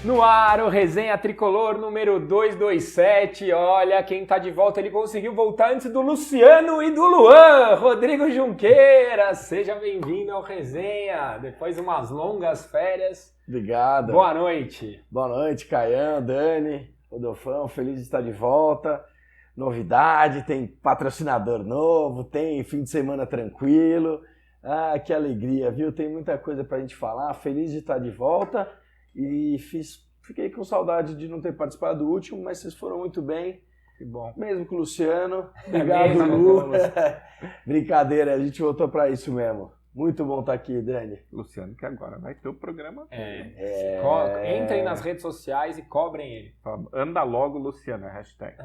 No ar, o Resenha Tricolor número 227. Olha, quem tá de volta, ele conseguiu voltar antes do Luciano e do Luan. Rodrigo Junqueira, seja bem-vindo ao Resenha. Depois de umas longas férias. Obrigado. Boa noite. Boa noite, Caian, Dani, Rodolfão, feliz de estar de volta. Novidade, tem patrocinador novo, tem fim de semana tranquilo. Ah, que alegria, viu? Tem muita coisa pra gente falar. Feliz de estar de volta. E fiquei com saudade de não ter participado do último, mas vocês foram muito bem. Que bom. Mesmo com o Luciano. Obrigado, Lu. Brincadeira, a gente voltou pra isso mesmo. Muito bom estar aqui, Dani. Luciano, que agora vai ter o programa. Entrem nas redes sociais e cobrem ele. Anda logo, Luciano, é hashtag.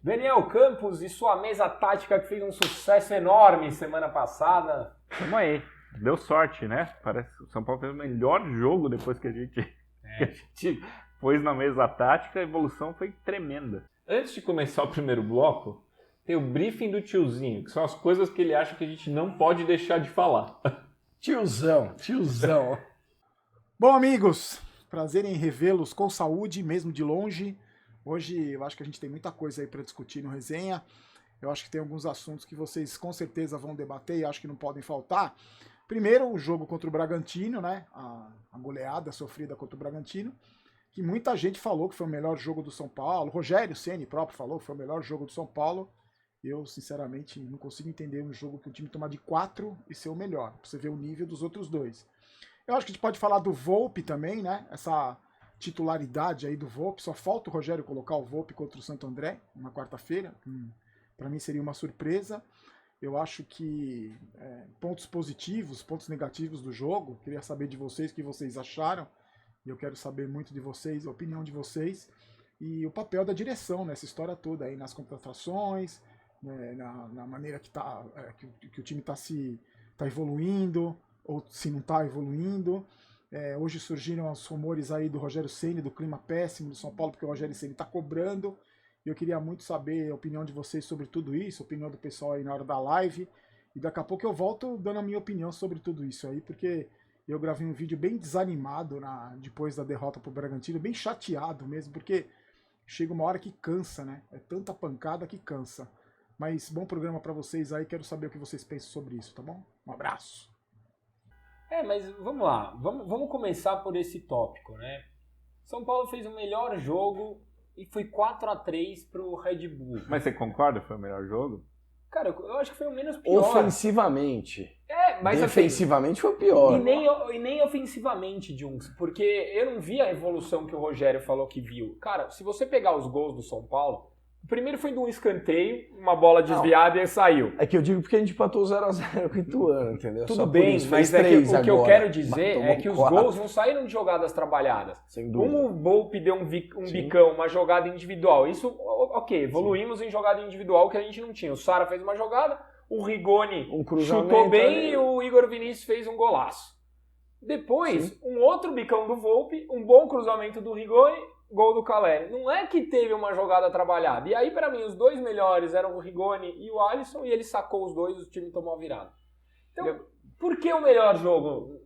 Daniel Campos e sua mesa tática que fez um sucesso enorme semana passada. Tamo aí. Deu sorte, né? Parece que o São Paulo fez o melhor jogo depois que a gente pôs na mesa tática. A evolução foi tremenda. Antes de começar o primeiro bloco, tem o briefing do tiozinho, que são as coisas que ele acha que a gente não pode deixar de falar. Tiozão. Bom, amigos, prazer em revê-los com saúde, mesmo de longe. Hoje eu acho que a gente tem muita coisa aí para discutir no Resenha. Eu acho que tem alguns assuntos que vocês com certeza vão debater e acho que não podem faltar. Primeiro, o jogo contra o Bragantino, né? A goleada sofrida contra o Bragantino, que muita gente falou que foi o melhor jogo do São Paulo. Rogério Ceni próprio falou que foi o melhor jogo do São Paulo. Eu, sinceramente, não consigo entender um jogo que o time tomar de 4 e ser o melhor, pra você ver o nível dos outros dois. Eu acho que a gente pode falar do Volpi também, né? Essa titularidade aí do Volpi. Só falta o Rogério colocar o Volpi contra o Santo André na quarta-feira. Para mim seria uma surpresa. Eu acho que pontos positivos, pontos negativos do jogo. Queria saber de vocês o que vocês acharam. E eu quero saber muito de vocês, a opinião de vocês. E o papel da direção nessa história toda aí, nas contratações, né, na maneira que o time tá evoluindo, ou se não está evoluindo. Hoje surgiram os rumores aí do Rogério Ceni, do clima péssimo do São Paulo, porque o Rogério Ceni está cobrando. E eu queria muito saber a opinião de vocês sobre tudo isso, a opinião do pessoal aí na hora da live. E daqui a pouco eu volto dando a minha opinião sobre tudo isso aí, porque eu gravei um vídeo bem desanimado depois da derrota pro Bragantino, bem chateado mesmo, porque chega uma hora que cansa, né? É tanta pancada que cansa. Mas bom programa pra vocês aí, quero saber o que vocês pensam sobre isso, tá bom? Um abraço. Mas vamos lá, vamos começar por esse tópico, né? São Paulo fez o melhor jogo e foi 4-3 pro Red Bull. Mas você concorda que foi o melhor jogo? Cara, eu acho que foi o menos pior. Ofensivamente. Mas defensivamente foi o pior. E nem ofensivamente, Junks, porque eu não vi a evolução que o Rogério falou que viu. Cara, se você pegar os gols do São Paulo, o primeiro foi de um escanteio, uma bola desviada e saiu. É que eu digo porque a gente empatou 0-0 com o Ituano, entendeu? Tudo Só bem, isso, mas o que eu quero dizer é que os gols não saíram de jogadas trabalhadas. Sem dúvida. Como o Volpi deu um bicão, uma jogada individual, isso, ok, evoluímos em jogada individual que a gente não tinha. O Sara fez uma jogada, o Rigoni chutou bem e o Igor Vinícius fez um golaço. Depois, um outro bicão do Volpi, um bom cruzamento do Rigoni, gol do Caleri. Não é que teve uma jogada trabalhada. E aí, pra mim, os dois melhores eram o Rigoni e o Alisson, e ele sacou os dois e o time tomou a virada. Então, por que o melhor jogo?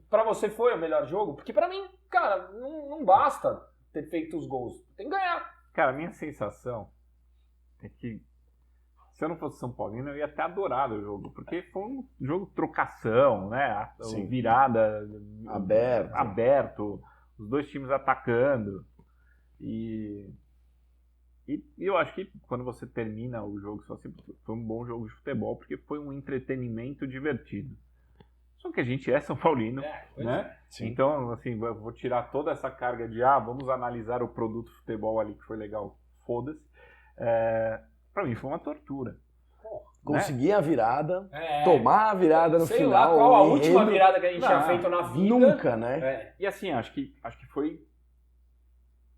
Pra você foi o melhor jogo? Porque pra mim, cara, não basta ter feito os gols. Tem que ganhar. Cara, a minha sensação é que se eu não fosse São Paulino, eu ia até adorar o jogo, porque foi um jogo trocação, né? Sim. Virada aberto, os dois times atacando. E eu acho que quando você termina o jogo, só assim, foi um bom jogo de futebol, porque foi um entretenimento divertido. Só que a gente é São Paulino, né? Então, assim, eu vou tirar toda essa carga de vamos analisar o produto futebol ali, que foi legal, foda-se. Pra mim foi uma tortura. Conseguir a virada, tomar a virada no Sei final. Sei lá qual a última virada que a gente tinha feito na vida. Nunca, né? E assim, acho que foi...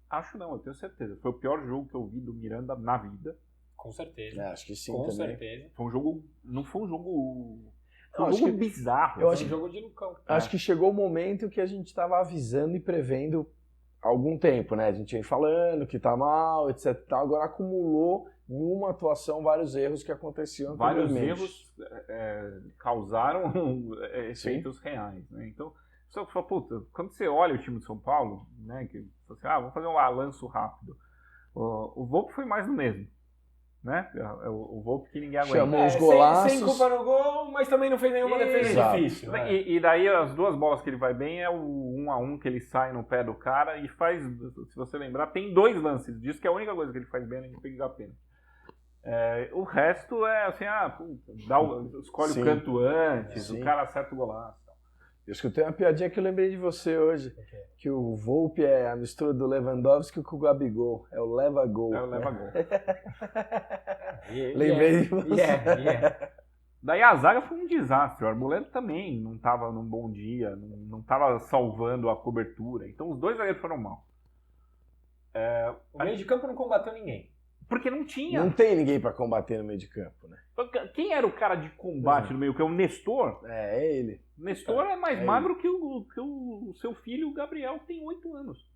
Acho não, eu tenho certeza. Foi o pior jogo que eu vi do Miranda na vida. Com certeza. Acho que sim Com também. certeza. Foi um jogo... Não foi um jogo... Foi um jogo bizarro. Foi um jogo de Lucão. Acho que chegou o momento que a gente estava avisando e prevendo há algum tempo, né? A gente vem falando que tá mal, etc e tal. Agora acumulou em uma atuação vários erros que aconteciam vários anteriormente. erros causaram efeitos reais, né? Então, Só que fala, puta, quando você olha o time do São Paulo, né, que você, vamos fazer um balanço rápido. O Volpi foi mais do mesmo, né? O Volpi que ninguém aguenta. Chamou os golaços. Sem culpa no gol, mas também não fez nenhuma defesa difícil. E daí as duas bolas que ele vai bem é o 1-1 que ele sai no pé do cara e faz, se você lembrar, tem 2 lances. Diz que é a única coisa que ele faz bem além de pegar a pena. O resto é assim, escolhe o canto antes, o cara acerta o golaço. Eu escutei uma piadinha que eu lembrei de você hoje, que o Volpi é a mistura do Lewandowski com o Gabigol, é o leva-gol. É o leva-gol. Lembrei de você. Daí a zaga foi um desastre, o Arboleda também não estava num bom dia, não estava salvando a cobertura, então os 2 zagueiros foram mal. O meio de campo não combateu ninguém. Porque não tinha. Não tem ninguém para combater no meio de campo, né? Quem era o cara de combate no meio campo? O Nestor? É ele. O Nestor é mais magro que o seu filho, o Gabriel, que tem 8 anos.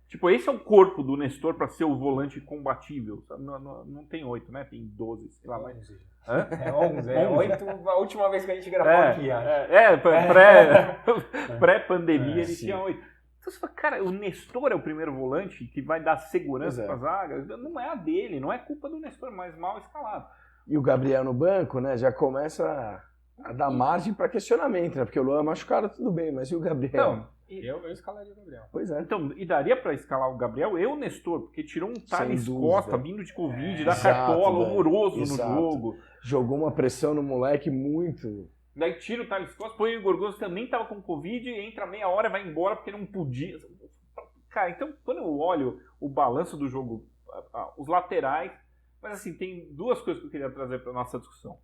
Tipo, esse é o corpo do Nestor para ser o volante combatível. Não tem 8, né? Tem 12, sei lá. Mais. É 11, 8 a última vez que a gente gravou aqui, acho. Pré-pandemia ele tinha 8. Então você fala, cara, o Nestor é o primeiro volante que vai dar segurança para a zaga. Não é a dele, não é culpa do Nestor, mas mal escalado. E o Gabriel no banco, né, já começa a dar margem para questionamento, né? Porque o Luan machucado, tudo bem, mas e o Gabriel? Então, eu escalaria o Gabriel. Pois é. Então, e daria para escalar o Gabriel e o Nestor, porque tirou um Thales Costa vindo de Covid, da cartola, horroroso no jogo. Jogou uma pressão no moleque muito... Daí tira o Thales Costa, põe o Igor Gomes, também estava com Covid, entra meia hora e vai embora porque não podia. Cara, então quando eu olho o balanço do jogo, os laterais, mas assim, tem 2 coisas que eu queria trazer para nossa discussão.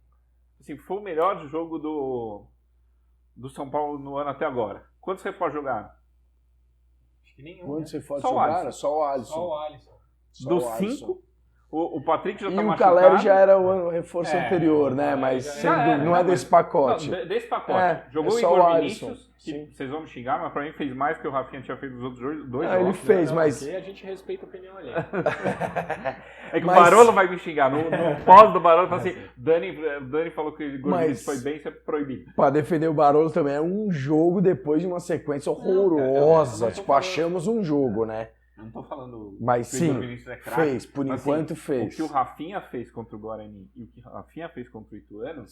Assim, foi o melhor jogo do São Paulo no ano até agora. Quantos reforços jogaram? Acho que nenhum. Quantos reforços Só o jogaram? Alisson. Só o Alisson. Só o Alisson. Dos 5, o Patrick já tá machucado. E o Caleri já era o reforço anterior, né? Mas não é desse pacote. Não, desse pacote. Jogou o Igor Vinícius, que vocês vão me xingar, mas pra mim fez mais que o Rafinha tinha feito nos outros 2 jogos. Ele fez, mas... Porque a gente respeita a opinião ali. É que o Barolo vai me xingar. No pós do Barolo, fala assim, Dani falou que o Igor Vinícius foi bem, isso é proibido. Pra defender o Barolo também é um jogo depois de uma sequência horrorosa. Achamos um jogo, né? Não tô falando mas que sim, o Vinícius é craque. Fez, por enquanto fez. O que o Rafinha fez contra o Guarani e o que o Rafinha fez contra o Ituano,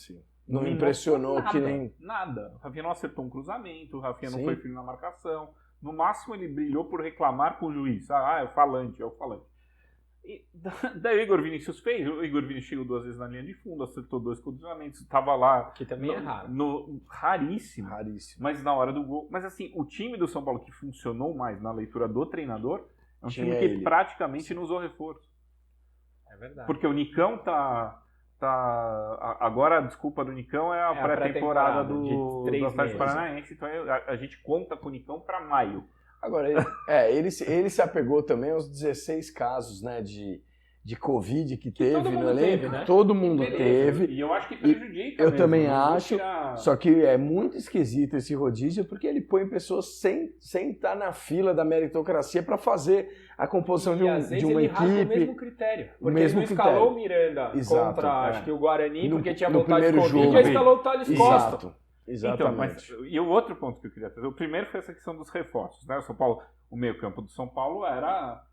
não impressionou nada, que nem... Nada. O Rafinha não acertou um cruzamento, o Rafinha não foi firme na marcação. No máximo ele brilhou por reclamar com o juiz. É o falante. E daí o Igor Vinícius fez. O Igor Vinícius chegou 2 vezes na linha de fundo, acertou 2 cruzamentos, estava lá. Que também é raro. Raríssimo. Mas na hora do gol. Mas assim, o time do São Paulo que funcionou mais na leitura do treinador é um time que praticamente não usou reforço. É verdade. Porque o Nicão agora a desculpa do Nicão é a pré-temporada do Atlético Paranaense. Então a gente conta com o Nicão para maio. Agora, ele se apegou também aos 16 casos, né, de Covid que teve no elenco. Né? Todo mundo teve. E eu acho que prejudica. Eu também acho. Só que é muito esquisito esse rodízio, porque ele põe pessoas sem estar na fila da meritocracia para fazer a composição de uma equipe. O mesmo critério. Porque ele não escalou o Miranda contra acho que o Guarani, porque tinha vontade de Covid, e escalou o Thales Costa. Exatamente. Então, e o outro ponto que eu queria trazer, o primeiro foi essa questão dos reforços, né? O São Paulo, o meio-campo do São Paulo era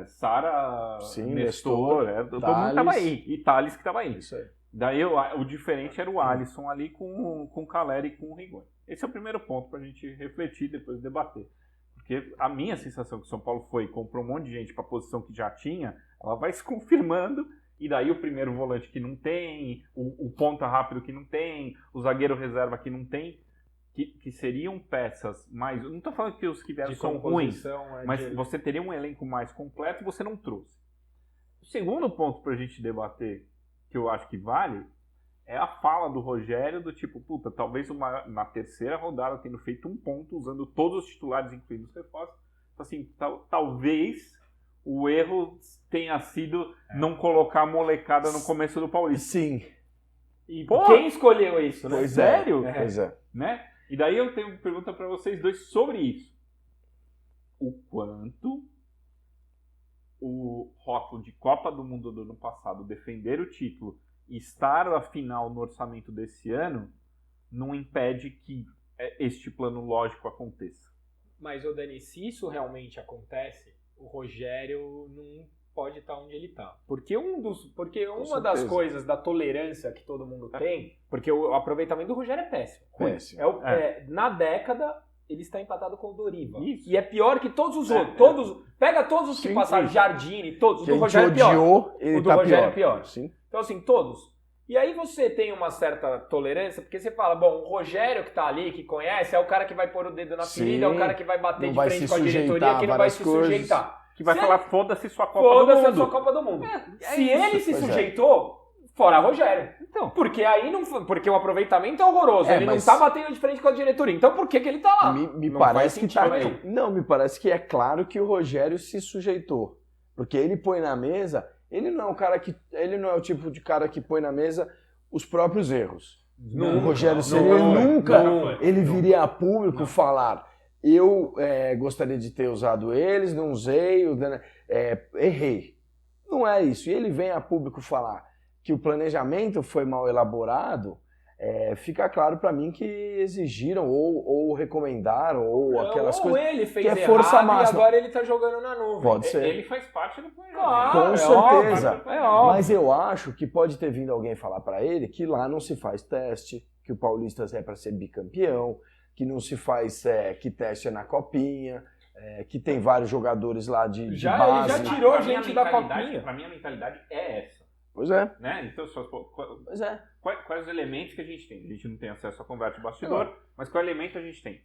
Sara, Nestor, todo mundo estava aí, e Thales que estava aí. Isso aí. Daí o diferente era o Alisson ali com o Caleri e com o Rigoni. Esse é o primeiro ponto para a gente refletir, depois debater. Porque a minha sensação que o São Paulo comprou um monte de gente para a posição que já tinha, ela vai se confirmando. E daí o primeiro volante que não tem, o ponta rápido que não tem, o zagueiro reserva que não tem, que seriam peças mais... Não estou falando que os que vieram são ruins, mas você teria um elenco mais completo e você não trouxe. O segundo ponto para a gente debater, que eu acho que vale, é a fala do Rogério do tipo, talvez na terceira rodada tendo feito um ponto, usando todos os titulares, incluindo os reforços, assim, talvez... O erro tenha sido não colocar a molecada no começo do Paulista. Sim. E quem escolheu isso, né? Sério? Pois é. Né? E daí eu tenho uma pergunta para vocês dois sobre isso. O quanto o rótulo de Copa do Mundo do ano passado, defender o título e estar a final no orçamento desse ano, não impede que este plano lógico aconteça. Mas, Dani, se isso realmente acontece, o Rogério não pode estar onde ele está. Porque uma das coisas da tolerância que todo mundo tem, porque o aproveitamento do Rogério é péssimo. Na década, ele está empatado com o Doriva. Isso. E é pior que todos os outros. Pega todos os que passaram, Jardine, todos. O do Rogério é pior. Ele o do Rogério é pior. Sim. Então, assim, todos. E aí você tem uma certa tolerância, porque você fala, bom, o Rogério que tá ali, que conhece, é o cara que vai pôr o dedo na ferida, é o cara que vai bater de frente com a diretoria, que não vai se sujeitar. Que vai falar, foda-se sua Copa do Mundo. Foda-se a sua Copa do Mundo. Se ele se sujeitou, fora Rogério. Então, porque aí não, porque o aproveitamento é horroroso, ele não tá batendo de frente com a diretoria. Então por que ele tá lá? Me parece que tá. Não, me parece que é claro que o Rogério se sujeitou. Porque ele põe na mesa, ele não é o tipo de cara que põe na mesa os próprios erros. O Rogério Ceni nunca viria a público falar: eu gostaria de ter usado eles, não usei, errei. Não é isso. E ele vem a público falar que o planejamento foi mal elaborado, fica claro para mim que exigiram ou recomendaram ou aquelas coisas. Ou ele fez que é força errado máxima. E agora ele tá jogando na nuvem. Pode ser. Ele faz parte do planejamento. Claro, com certeza. óbvio. Mas eu acho que pode ter vindo alguém falar para ele que lá não se faz teste, que o Paulista é para ser bicampeão, que não se faz que teste é na Copinha, que tem vários jogadores lá de base. Ele já tirou gente da Copinha. Para mim a mentalidade é essa. Pois é. Né? Então, pois é. Quais os elementos que a gente tem? A gente não tem acesso à conversa de bastidor, mas qual elemento a gente tem?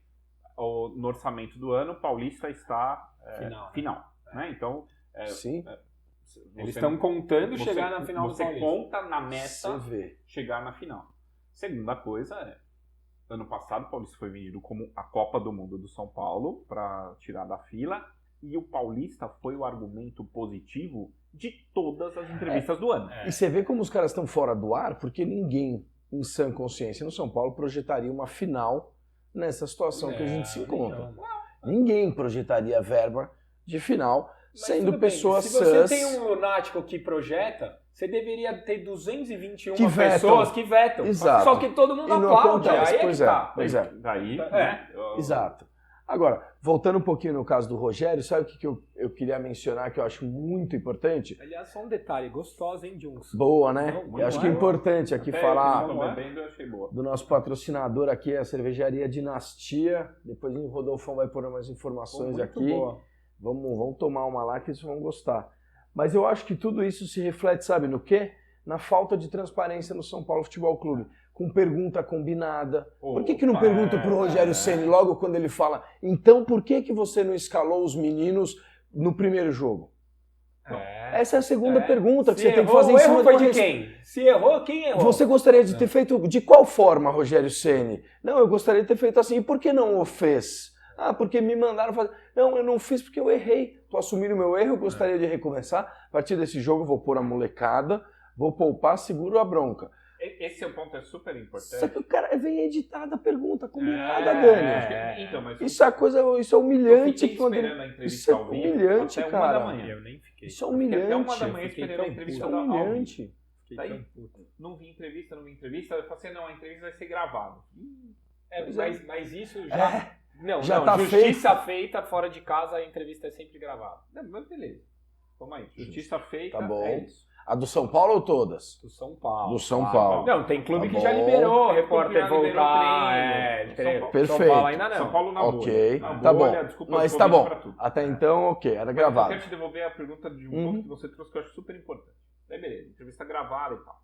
No orçamento do ano, o Paulista está final. Né? Então, sim. Eles estão contando chegar na final do Paulista. Você conta na meta chegar na final. Segunda coisa ano passado o Paulista foi vendido como a Copa do Mundo do São Paulo para tirar da fila, e o Paulista foi o argumento positivo de todas as entrevistas do ano. E você vê como os caras estão fora do ar, porque ninguém, em sã consciência, no São Paulo, projetaria uma final nessa situação que a gente se encontra. Ninguém projetaria verba de final, sendo pessoas sãs. Se você tem um lunático que projeta, você deveria ter 221 pessoas que vetam. Exato. Só que todo mundo aplaude. Aí pois que tá. Daí, Exato. Agora, voltando um pouquinho no caso do Rogério, sabe o que eu queria mencionar que eu acho muito importante? Aliás, só um detalhe, gostosa, hein, Junks? Boa, né? Eu acho que é importante aqui falar boa. do nosso patrocinador aqui, a cervejaria Dinastia. Depois o Rodolfão vai pôr umas informações aqui. Boa. Vamos tomar uma lá que eles vão gostar. Mas eu acho que tudo isso se reflete, sabe no quê? Na falta de transparência no São Paulo Futebol Clube. Com pergunta combinada. Por que não pergunta pro Rogério Ceni logo quando ele fala, então por que você não escalou os meninos no primeiro jogo? Essa é a segunda pergunta que você tem que fazer em cima de quem? Se errou, quem errou? Você gostaria de ter feito de qual forma, Rogério Ceni? Não, eu gostaria de ter feito assim. E por que não o fez? Porque me mandaram fazer. Não, eu não fiz porque eu errei. Tô assumindo o meu erro, eu gostaria de recomeçar. A partir desse jogo eu vou pôr a molecada, vou poupar, seguro a bronca. Esse é um ponto super importante. Só que o cara vem editada a pergunta, combinada, Dani. Então, mas isso é humilhante. Eu fiquei esperando a entrevista ao vivo humilhante, até cara. 1 da manhã. Eu nem fiquei. Isso é humilhante. Até 1 da manhã esperando a entrevista Isso é humilhante. Daí, não vi entrevista. Eu falei assim, não, a entrevista vai ser gravada. Mas isso já... Já tá justiça feita fora de casa, a entrevista é sempre gravada. Não, mas beleza. Vamos aí. Justiça feita, tá bom. É isso. A do São Paulo ou todas? Do São Paulo. Do São Paulo. Não, tem clube que já liberou o repórter voltar. Perfeito. São Paulo ainda não. São Paulo na Ok, bolha. tá bom. Desculpa, mas tá bom. Até então, ok, era gravado. Eu quero te devolver a pergunta de um ponto que você trouxe que eu acho super importante. Daí beleza, entrevista gravada e tal.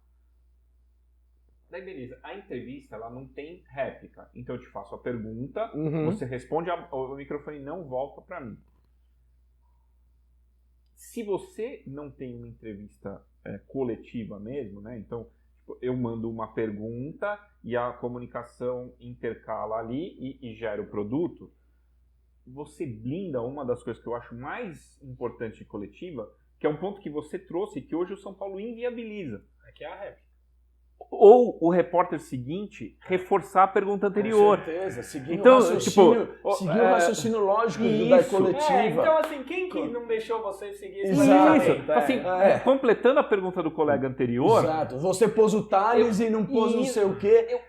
Daí beleza, a entrevista ela não tem réplica. Então eu te faço a pergunta, você responde, o microfone não volta pra mim. Se você não tem uma entrevista coletiva mesmo, né? Então, tipo, eu mando uma pergunta e a comunicação intercala ali e gera o produto, você blinda uma das coisas que eu acho mais importante de coletiva, que é um ponto que você trouxe que hoje o São Paulo inviabiliza. Que é a réplica. Ou o repórter seguinte reforçar a pergunta anterior. Com certeza, seguir então, o raciocínio lógico da coletiva. Então, assim, quem que não deixou você seguir esse Exato. Assim, completando a pergunta do colega anterior... Exato. Você pôs o Tales e não pôs não sei o quê.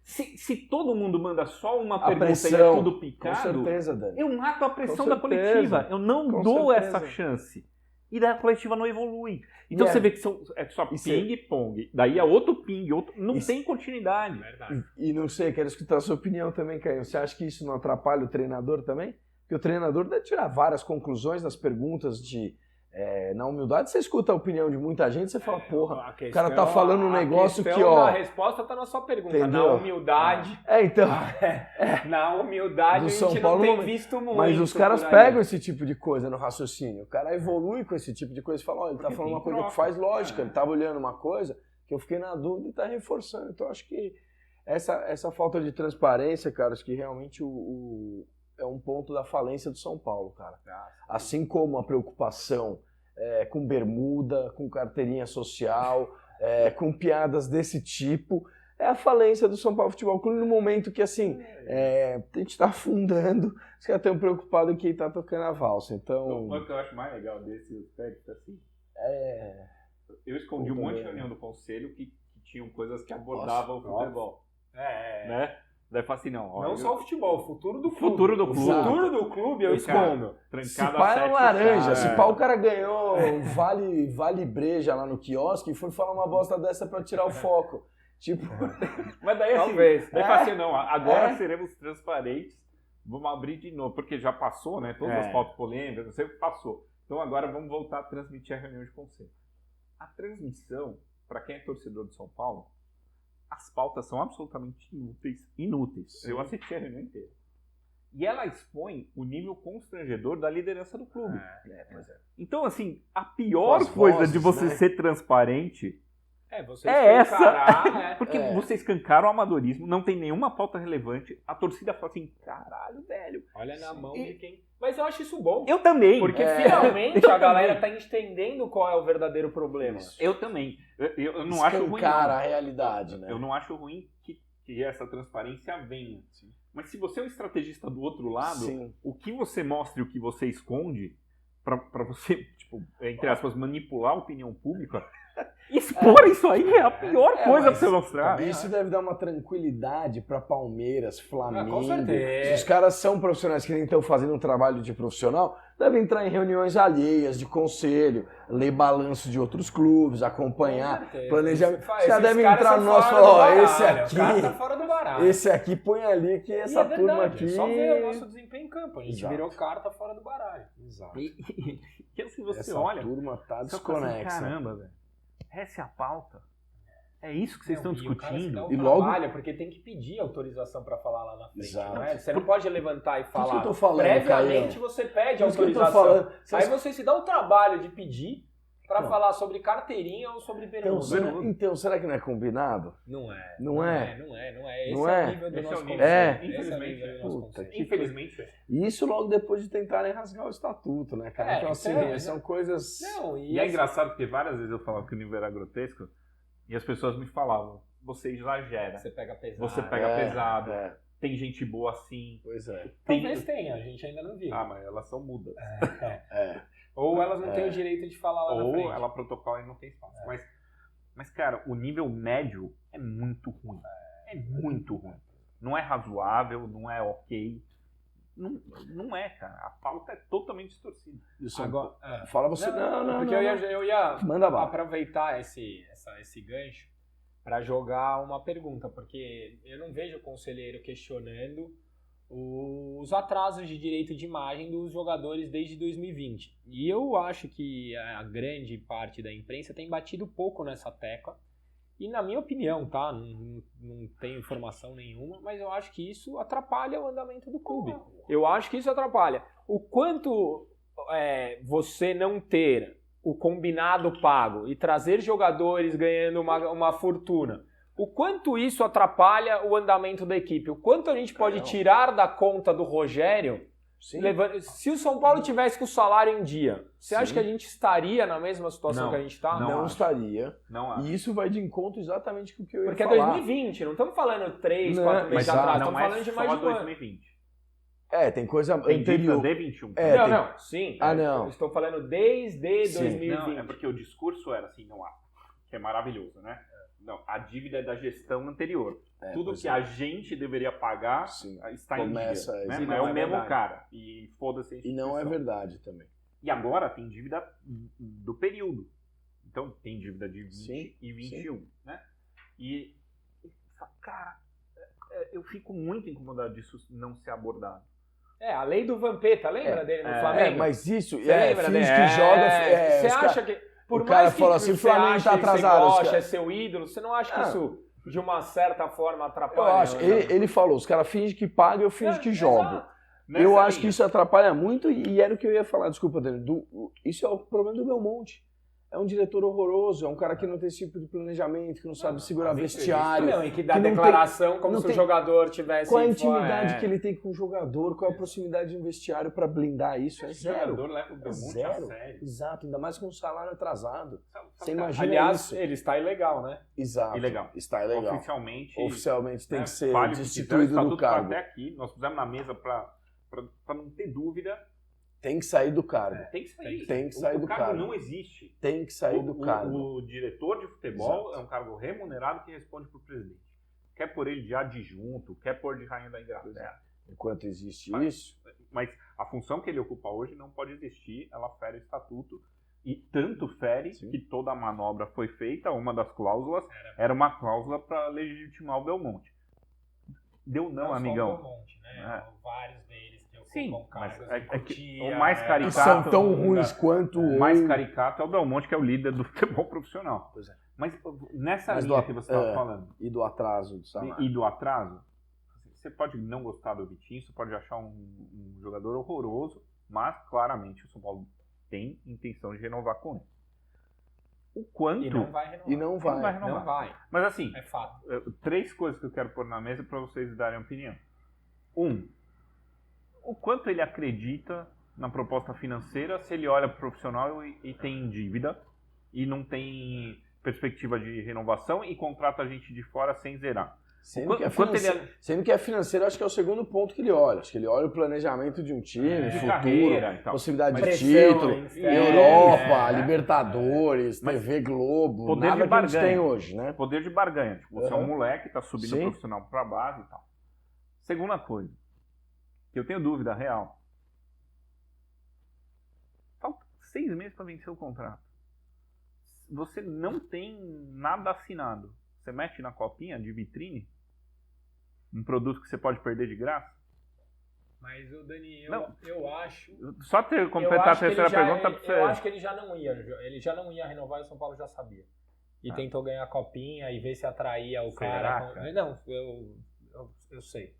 Se todo mundo manda só uma A pergunta pressão, e é tudo com picado, certeza, Dani. eu mato a pressão Com da certeza. coletiva. Eu não Com dou certeza. essa chance. E daí a coletiva não evolui. Então E você é- vê que é só e ping-pong. Daí é outro ping, não E tem continuidade. Verdade. E não sei, quero escutar a sua opinião também, Caio. Você acha que isso não atrapalha o treinador também? Porque o treinador deve tirar várias conclusões nas perguntas na humildade. Você escuta a opinião de muita gente, você fala, porra, o cara tá falando um negócio que, ó... A resposta tá na sua pergunta. Entendeu? Na humildade. Então... Na humildade Do a São gente Paulo, não tem não- visto muito. Mas os caras por aí. pegam esse tipo de coisa no raciocínio. O cara evolui com esse tipo de coisa e fala, ó, ele tá Porque falando tem uma coisa troca. que faz lógica, ele tava olhando uma coisa que eu fiquei na dúvida e tá reforçando. Então acho que essa falta de transparência, cara, acho que realmente é um ponto da falência do São Paulo, cara. Assim como a preocupação com bermuda, com carteirinha social, com piadas desse tipo, é a falência do São Paulo Futebol Clube no momento que, assim, a gente tá afundando, os caras estão preocupados em quem tá tocando a valsa. Então, O que eu acho mais legal desse aspecto, assim, eu escondi um Puta, monte de né? reunião do conselho que tinham coisas que abordavam Nossa, o futebol. Né? Daí eu falo assim, não, ó, Não só o futebol, o futuro do clube. futuro do O clube. futuro do clube eu escondo. se trancado pá a é sete laranja, fechadas. se pá o cara ganhou um vale breja lá no quiosque e foi falar uma bosta dessa pra tirar o foco. Tipo, Mas daí assim, Talvez. daí fala assim, não, agora seremos transparentes, vamos abrir de novo, porque já passou, né? Todas as pautas polêmicas, não sei o que passou. Então agora vamos voltar a transmitir a reunião de conselho. A transmissão, para quem é torcedor de São Paulo, as pautas são absolutamente inúteis. Sim. Eu assisti a reunião inteira. E ela expõe o nível constrangedor da liderança do clube. Então, assim, a pior Com as coisa vozes, de você né? ser transparente Você é escancarar, essa. né? Porque você escancara o amadorismo, não tem nenhuma pauta relevante. A torcida fala assim, caralho, velho. Olha na mão de quem... Mas eu acho isso bom. Eu também. Porque É. finalmente Eu a galera também. tá entendendo qual é o verdadeiro problema. Eu também. Eu não acho ruim. escancara não. a realidade, né? Eu não acho ruim que essa transparência venha. Mas se você é um estrategista do outro lado, Sim. o que você mostra e o que você esconde pra você, tipo, entre aspas, manipular a opinião pública, expor isso aí é a pior coisa pra você mostrar. Isso deve dar uma tranquilidade para Palmeiras, Flamengo. com certeza. Se os caras são profissionais que nem estão fazendo um trabalho de profissional, devem entrar em reuniões alheias de conselho, ler balanço de outros clubes, acompanhar, planejar. Os caras devem entrar no nosso, esse O cara tá fora do baralho. esse aqui põe ali que essa E é turma verdade, aqui. é só ver o nosso desempenho em campo. A gente Exato. virou carta fora do baralho. Exato. E assim, você Essa olha, turma tá você fala assim, desconexa. caramba, velho. Essa é a pauta. É isso que vocês estão discutindo. E logo- Porque tem que pedir autorização pra falar lá na frente. Exato. Não é? Você não pode levantar e falar. que eu tô falando, Previamente Caio? você pede Por isso que eu tô autorização. falando. Aí você se dá o trabalho de pedir pra Então. falar sobre carteirinha ou sobre bermuda. Então, será que não é combinado? Não é. Não é? Não é. Esse Não é é? o nível do Esse é nosso o nível. conceito. É. Esse é o Infelizmente, nível do nosso puta conceito. que- Infelizmente, é. E isso logo depois de tentarem rasgar o estatuto, né, cara? Então, assim, são coisas... Não, E é engraçado porque várias vezes eu falava que o nível era grotesco e as pessoas me falavam, você exagera, Você pega pesado. você pega pesado, É, tem gente boa assim. pois é. Talvez tenha, a gente ainda não viu. Ah, mas elas são mudas. Ou elas não têm o direito de falar lá na Ou frente. ela protocola e não tem espaço. Mas, cara, o nível médio é muito ruim. É muito ruim. Não é razoável, não é ok. Não é, cara. A pauta é totalmente distorcida. Agora, Fala você... Não, porque eu ia Manda bala. aproveitar esse gancho para jogar uma pergunta, porque eu não vejo o conselheiro questionando os atrasos de direito de imagem dos jogadores desde 2020. E eu acho que a grande parte da imprensa tem batido pouco nessa tecla. E na minha opinião, tá? Não tenho informação nenhuma, mas eu acho que isso atrapalha o andamento do clube. Eu acho que isso atrapalha. O quanto você não ter o combinado pago e trazer jogadores ganhando uma fortuna, o quanto isso atrapalha o andamento da equipe, o quanto a gente pode tirar da conta do Rogério. Sim. Se o São Paulo tivesse com o salário em dia, você acha Sim. que a gente estaria na mesma situação Não. que a gente está? Não. Não acho. estaria. Não acho. E isso vai de encontro exatamente com o que eu ia Porque é falar. 2020, não estamos falando 3, Não, 4 meses exato. atrás, não estamos falando de mais só de um ano. 2020. Tem coisa Tem dívida anterior. de 21. É, tem- Não, sim. Ah, não. Eu estou falando desde Sim. 2020. Não, é porque o discurso era assim, não há. Que é maravilhoso, né? Não, a dívida é da gestão anterior. Tudo que é. a gente deveria pagar está em dia. Né? Não é o mesmo cara. E foda-se a E não é instituição. verdade também. E agora tem dívida do período. Então tem dívida de 20 Sim, e 21. Né? E, cara, eu fico muito incomodado disso não ser abordado. A lei do Vampeta, lembra dele no Flamengo? Mas isso, Você lembra finge dele? que joga... Você acha que... Por o cara mais que fala assim, o você Flamengo ache tá que atrasado, você os gosta, cara- é seu ídolo, você não acha que isso, de uma certa forma, Eu atrapalha? acho, ele falou, os caras fingem que pagam, eu finjo que jogo. Exato. Eu acho que isso atrapalha muito e era o que eu ia falar, desculpa, Daniel. Isso é o problema do Belmonte. É um diretor horroroso, é um cara que não tem esse tipo de planejamento, que não sabe segurar vestiário. Não, e que dá que não declaração tem- como não se tem- o jogador tivesse... Qual a intimidade que ele tem com o jogador? Qual a proximidade de um vestiário para blindar isso? É O zero. jogador leva o Belmonte Zero. a sério. Exato, ainda mais com um salário atrasado. Você Sabe, imagina Aliás, isso. ele está ilegal, né? Exato. Ilegal. Está ilegal. Oficialmente tem né, que ser fale o que quiser, o destituído estatuto do tá cargo. até aqui, nós pusemos na mesa para não ter dúvida. Tem que sair do cargo. Tem que sair. Tem que sair do O cargo cargo. não existe. Tem que sair do cargo. O diretor de futebol é um cargo remunerado que responde para o presidente. Quer pôr ele de adjunto, quer pôr de rainha da Inglaterra. Enquanto existe isso... Mas a função que ele ocupa hoje não pode existir, ela fere o estatuto. E tanto fere que toda a manobra foi feita, uma das cláusulas era uma cláusula para legitimar o Belmonte. Deu não, amigão. Só o Belmonte, né? Vários deles que ocupam Sim, cargos mas em que Cotia, o mais né? caricato... E são tão ruins quanto O mais caricato é o Belmonte, que é o líder do futebol profissional. Pois é. Mas nessa Mas linha do- que você estava falando, E do atraso do salário. e do atraso, você pode não gostar do Vitinho, você pode achar um jogador horroroso, mas claramente o São Paulo tem intenção de renovar com ele. O quanto... E não vai renovar. E não vai. renovar. Não vai. Mas assim, É fato. 3 coisas que eu quero pôr na mesa para vocês darem opinião. 1. O quanto ele acredita na proposta financeira se ele olha para o profissional e tem dívida e não tem perspectiva de renovação e contrata a gente de fora sem zerar. Sendo que é financeiro, acho que é o segundo ponto que ele olha. Acho que ele olha o planejamento de um time, de futuro, carreira e tal. possibilidade de Pressão, título, né? Europa, Libertadores, TV Globo, Poder nada de que a gente barganha. tem hoje, né? Poder de barganha. Tipo, você é um Uhum. moleque, tá subindo Sim. profissional para base e tal. Segunda coisa, que eu tenho dúvida real. Falta 6 meses para vencer o contrato. Você não tem nada assinado. Você mete na copinha de vitrine um produto que você pode perder de graça? Mas o Dani, Não. eu acho. Só completar a terceira pergunta pra você. Eu acho que ele já não ia renovar e o São Paulo já sabia. E tentou ganhar a copinha e ver se atraía o Será, cara. cara? Não, eu sei.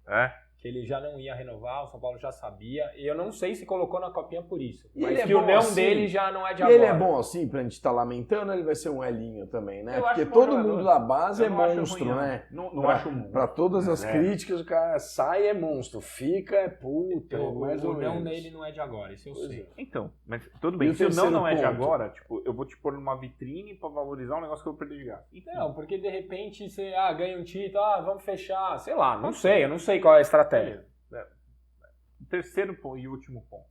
Que ele já não ia renovar, o São Paulo já sabia. E eu não sei se colocou na copinha por isso. E Mas ele é que o bom não assim? dele já não é de E agora. ele é bom assim, pra gente estar lamentando, ele vai ser um elinho também, né? Eu Porque acho bom todo jogador. mundo da base Eu é não acho monstro, ruim, né? Não acho um. Pra todas as É. críticas, o cara sai é monstro, fica é puta, O mais ou não menos. dele não é de agora, isso eu Pois sei. é. Então, mas tudo E bem. o Se o terceiro não é de ponto? agora, tipo, eu vou te pôr numa vitrine pra valorizar um negócio que eu vou perder de graça. Enfim. Não, porque de repente você ganha um título, vamos fechar. Sei lá, não sei. Eu não sei qual é a estratégia. O terceiro e último ponto.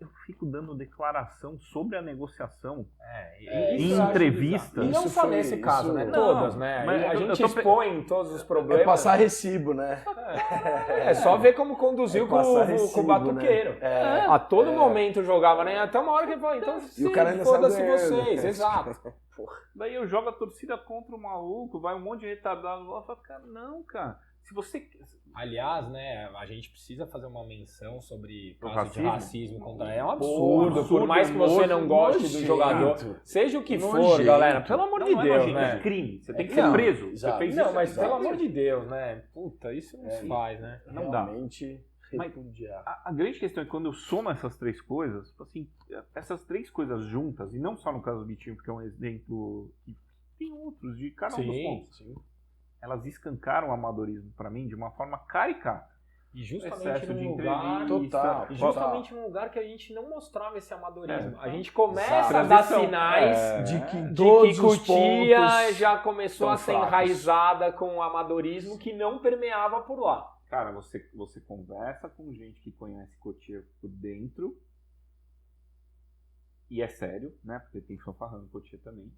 Eu fico dando declaração sobre a negociação em isso eu acho entrevista. E não Isso só foi- nesse caso, isso- né? Não, Todas, né? mas E a eu gente tô expõe todos os problemas. É passar recibo, né? É só ver como conduziu É com, passar com recibo, o Batuqueiro. né? É. A todo momento jogava, né? Até uma hora que ele falou, então E o cara ainda saiu foda-se ganhando. vocês, exato. Daí eu jogo a torcida contra o maluco, vai um monte de retardado lá e fala, cara, não, cara. Se você. Aliás, né, a gente precisa fazer uma menção sobre O caso de racismo? racismo contra ele. É um Absurdo, absurdo. por mais que você não goste do nojento. jogador, seja o que for, Nojento. galera, pelo amor de Não é Deus, nojento, né? é crime. Você tem que Não, ser preso. exato. Você fez Não, isso. mas exato. pelo amor de Deus, né? Puta, isso não É, se faz, né? Não dá. Realmente Mas- repudiar. A grande questão é que quando eu somo essas 3 coisas, tipo assim, essas 3 coisas juntas, e não só no caso do Vitinho, porque é um exemplo que tem outros de cada um dos pontos, elas escancaram o amadorismo pra mim de uma forma caricata. E justamente Excesso num de lugar... entrevista. Total. E justamente num lugar que a gente não mostrava esse amadorismo. A gente começa Exato. a dar Transição. sinais De que de todos que os Cotia pontos já começou são a ser fracos. enraizada com o amadorismo que não permeava por lá. Cara, você conversa com gente que conhece Cotia por dentro, e é sério, né? Porque tem fanfarrão em Cotia também.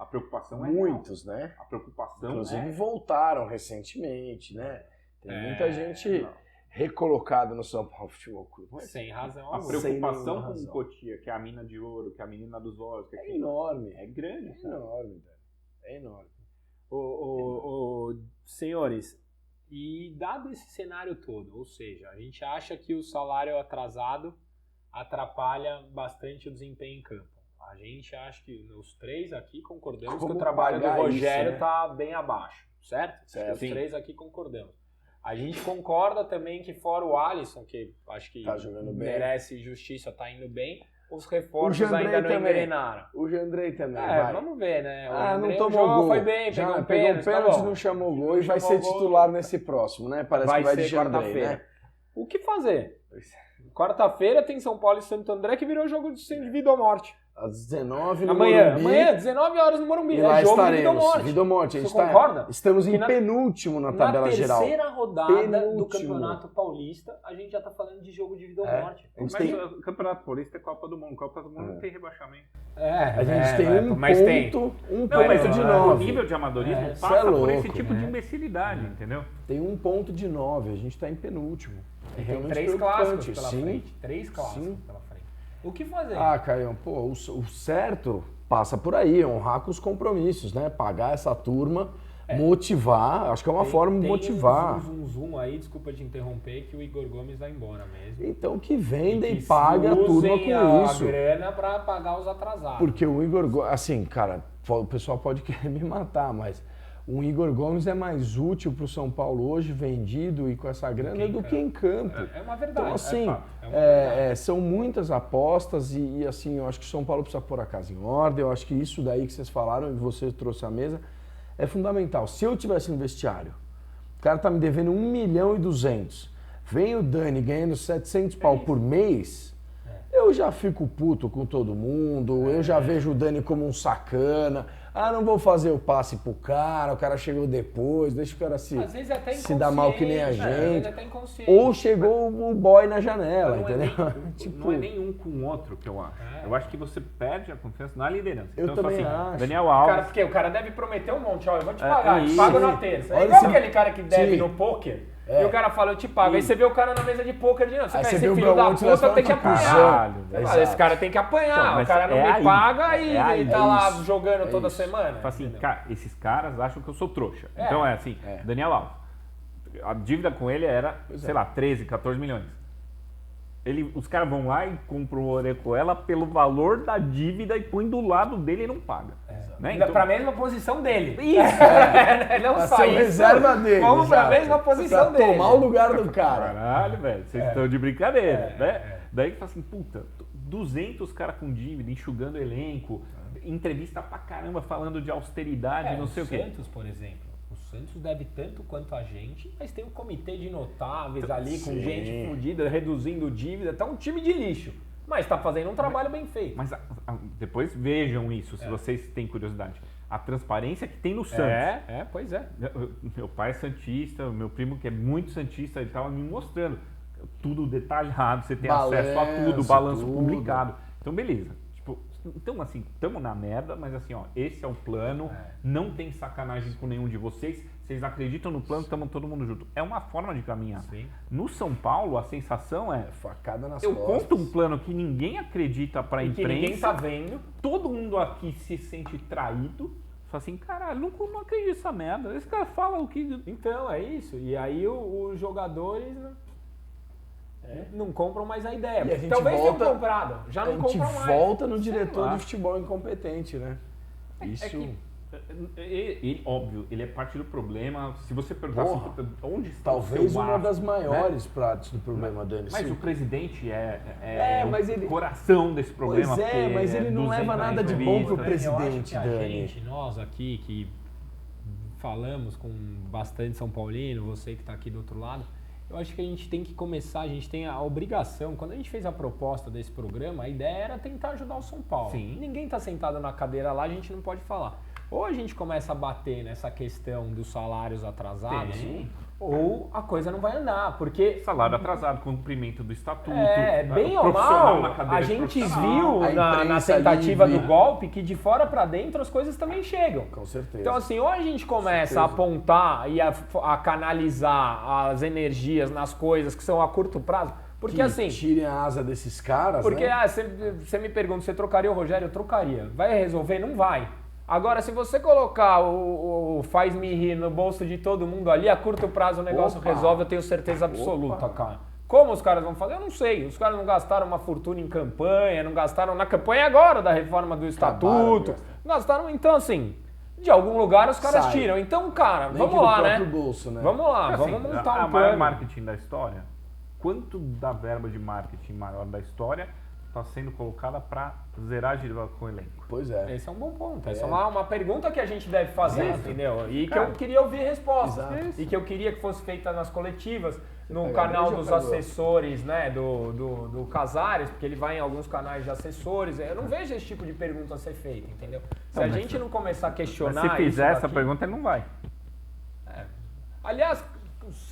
A preocupação Muitos, né? A preocupação inclusive voltaram recentemente, né? Tem muita gente recolocada no São Paulo Futebol Clube. Sem razão. A preocupação com o Cotia, que é a mina de ouro, que é a menina dos olhos. Que é enorme. É grande. É enorme, velho. É enorme. Senhores, e dado esse cenário todo, ou seja, a gente acha que o salário atrasado atrapalha bastante o desempenho em campo. A gente acha que os três aqui concordamos que o trabalho do Rogério está bem abaixo, certo? Os três aqui concordamos. A gente concorda também que fora o Alisson, que acho que merece justiça, está indo bem, os reforços ainda não engrenaram. O Jandrei também, vamos ver, né? Não tomou gol. Foi bem, pegou um pênalti, não chamou gol e vai ser titular nesse próximo, né? Parece que vai de Jandrei, né? O que fazer? Quarta-feira tem São Paulo e Santo André, que virou jogo de vida ou morte. Às 19 no Amanhã, Morumbi. Amanhã, 19 horas no Morumbi. E lá jogo estaremos. Vida ou morte. Você concorda? Estamos em penúltimo na tabela geral. Na terceira rodada do Campeonato Paulista, a gente já tá falando de jogo de vida ou morte. Mas o Campeonato Paulista é Copa do Mundo. Copa do Mundo não tem rebaixamento. A gente tem um ponto de 9. O nível de amadorismo passa por esse tipo de imbecilidade, entendeu? Tem 1 ponto de 9. A gente tá em penúltimo. É realmente 3 clássicos pela frente. 3 clássicos pela frente. O que fazer? Caio, o certo passa por aí, honrar com os compromissos, né? Pagar essa turma, motivar, acho que é uma forma de motivar. Tem um zoom aí, desculpa te interromper, que o Igor Gomes vai embora mesmo. Então que venda e pague a turma com isso. A grana para pagar os atrasados. Porque o Igor Gomes, assim, cara, o pessoal pode querer me matar, mas o Igor Gomes é mais útil para o São Paulo hoje, vendido e com essa grana, do que em campo. É uma verdade. Então, assim, são muitas apostas e, assim, eu acho que o São Paulo precisa pôr a casa em ordem. Eu acho que isso daí que vocês falaram e você trouxe à mesa é fundamental. Se eu tivesse no vestiário, o cara tá me devendo 1.200.000, vem o Dani ganhando 700 pau por mês, eu já fico puto com todo mundo, eu já vejo o Dani como um sacana. Não vou fazer o passe pro cara, o cara chegou depois, deixa o cara se dar mal que nem a gente. Ou chegou o boy na janela, entendeu? Não é nenhum com o outro que eu acho. Eu acho que você perde a confiança na liderança. Eu também acho. Daniel Alves. Porque o cara deve prometer um monte, eu vou te pagar, te pago na terça. É igual aquele cara que deve no pôquer. E o cara fala, eu te pago. Aí você vê o cara na mesa de pôquer de novo. Esse filho da puta tem que apanhar. Esse cara tem que apanhar. O cara não me paga e ele tá lá jogando toda semana. Assim, cara, esses caras acham que eu sou trouxa. Então é assim, Daniel Alves. A dívida com ele era, sei lá, 13, 14 milhões. Os caras vão lá e compram o Orejuela pelo valor da dívida e põe do lado dele e não paga. Né? Então, pra mesma posição dele. Isso! Não só isso. Reserva dele. Vamos pra mesma posição dele. Tomar o lugar do cara. Caralho, velho. Vocês estão de brincadeira, né? Daí que fala assim, puta, 200 caras com dívida, enxugando elenco, entrevista pra caramba falando de austeridade, não sei o quê. O Santos, por exemplo. O Santos deve tanto quanto a gente, mas tem um comitê de notáveis ali com gente fodida, reduzindo dívida. Tá um time de lixo. Mas tá fazendo um trabalho bem feito. Mas depois vejam isso, se vocês têm curiosidade. A transparência que tem no Santos. Pois é. Meu pai é santista, meu primo que é muito santista, ele tava me mostrando tudo detalhado, você tem acesso a tudo, balanço publicado. Então, beleza. Então, assim, estamos na merda, mas assim, ó, esse é o plano, não tem sacanagem com nenhum de vocês, vocês acreditam no plano, estamos todo mundo junto. É uma forma de caminhar. Sim. No São Paulo, a sensação é facada nas eu costas. conto um plano que ninguém acredita pra imprensa, que ninguém tá vendo, todo mundo aqui se sente traído, fala assim, caralho, não acredito nessa merda, esse cara fala o que... Então, é isso, e aí os jogadores... não compram mais a ideia. E a gente talvez tenham comprado, já não compram mais. A gente volta no diretor de futebol incompetente, né? Isso... óbvio, ele é parte do problema. Se você perguntar onde está talvez uma das maiores partes do problema, Dani. Mas o presidente mas o coração desse problema. Pois mas ele não leva nada de bom pro presidente, Dani. Nós aqui que falamos com bastante São Paulino, você que está aqui do outro lado, eu acho que a gente tem que começar, a gente tem a obrigação, quando a gente fez a proposta desse programa, a ideia era tentar ajudar o São Paulo. Sim. Ninguém está sentado na cadeira lá, a gente não pode falar. Ou a gente começa a bater nessa questão dos salários atrasados, ou a coisa não vai andar, porque... Salário atrasado, cumprimento do estatuto. Bem ou mal, a gente viu na tentativa do golpe que de fora para dentro as coisas também chegam. Com certeza. Então assim, ou a gente começa a apontar e a canalizar as energias nas coisas que são a curto prazo, porque que assim... tirem a asa desses caras, porque né? Você me pergunta, você trocaria o Rogério? Eu trocaria. Vai resolver? Não vai. Agora, se você colocar o faz-me rir no bolso de todo mundo ali, a curto prazo o negócio resolve, eu tenho certeza absoluta, cara. Como os caras vão fazer? Eu não sei. Os caras não gastaram uma fortuna em campanha, não gastaram na campanha agora da reforma do estatuto. Gastaram, então assim, de algum lugar os caras tiram. Então, cara, vamos lá, né? Bolso, né? Vamos lá, Assim, vamos montar um a maior plano. marketing da história, quanto da verba de marketing maior da história está sendo colocada para zerar a dívida com o elenco? Pois é. Esse é um bom ponto. Essa é uma pergunta que a gente deve fazer, entendeu? E que eu queria ouvir respostas. E que eu queria que fosse feita nas coletivas, no canal dos assessores, né, do Casares, porque ele vai em alguns canais de assessores. Eu não vejo esse tipo de pergunta ser feita, entendeu? Se a gente não começar a questionar... Mas se fizer essa pergunta, ele não vai. Aliás,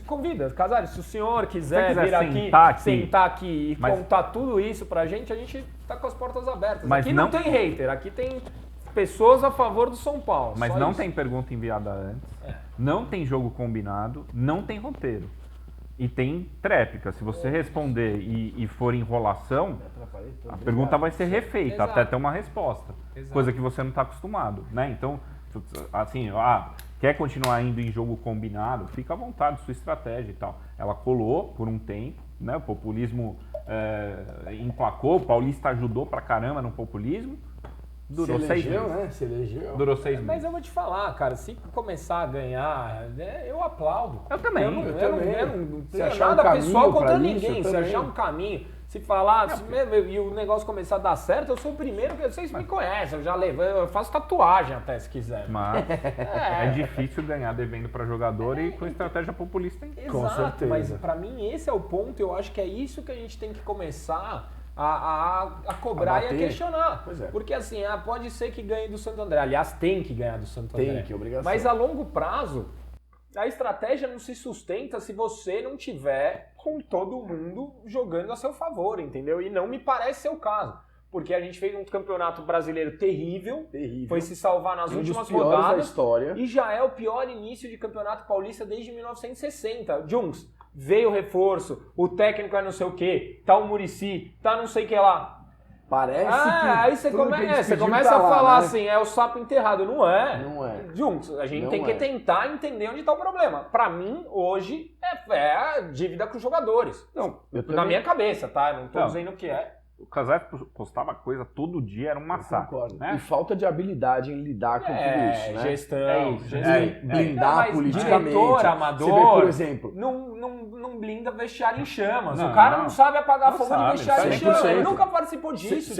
convida, Casares, se o senhor quiser quiser vir sentar aqui e contar tudo isso pra gente, a gente tá com as portas abertas. Mas aqui não tem hater, aqui tem pessoas a favor do São Paulo. Mas não tem pergunta enviada antes, não tem jogo combinado, não tem roteiro. E tem tréplica. Se você responder e for enrolação, a pergunta vai ser refeita até ter uma resposta. Coisa que você não está acostumado, né? Então, assim, quer continuar indo em jogo combinado, fica à vontade, sua estratégia e tal. Ela colou por um tempo, né? O populismo emplacou, o Paulista ajudou pra caramba no populismo. Durou 6 meses. Né? Se elegeu. Durou 6 meses. Mas eu vou te falar, cara, se começar a ganhar, eu aplaudo. Eu também. Eu não Se tenho achar nada um caminho pessoal contra pra ninguém. isso, Se eu achar um caminho, se falar e o negócio começar a dar certo, eu sou o primeiro, que vocês me conhecem. Eu faço tatuagem até, se quiser. Mas é difícil ganhar devendo para jogador e com estratégia populista. Exato, Com certeza. mas pra mim esse é o ponto. Eu acho que é isso que a gente tem que começar a cobrar e a questionar. Pois é. Porque assim, pode ser que ganhe do Santo André. Aliás, tem que ganhar do Santo André. Tem que, obrigação. Mas a longo prazo, a estratégia não se sustenta se você não tiver com todo mundo jogando a seu favor, entendeu? E não me parece ser o caso. Porque a gente fez um campeonato brasileiro terrível. Foi se salvar nas últimas rodadas. Da história. E já é o pior início de campeonato paulista desde 1960. Jungs, veio o reforço, o técnico é não sei o quê, tá o Muricy, tá não sei o que lá. Parece que... Aí você começa a lá, falar né? assim, é o sapo enterrado. Não é. Não é. Jungs, a gente Não tem que tentar entender onde tá o problema. Pra mim, hoje, é a dívida com os jogadores. Não, Na minha cabeça, tá? Não tô dizendo o que é. O Casares postava coisa todo dia, era um massacre. Né? E falta de habilidade em lidar com tudo isso, né? Gestão. Blindar politicamente. Diretor, amador, Você vê, por exemplo... Não blinda vestiário em chamas. Não, o cara não sabe apagar fogo de sabe, vestiário em 100%. chamas. Ele nunca participou disso.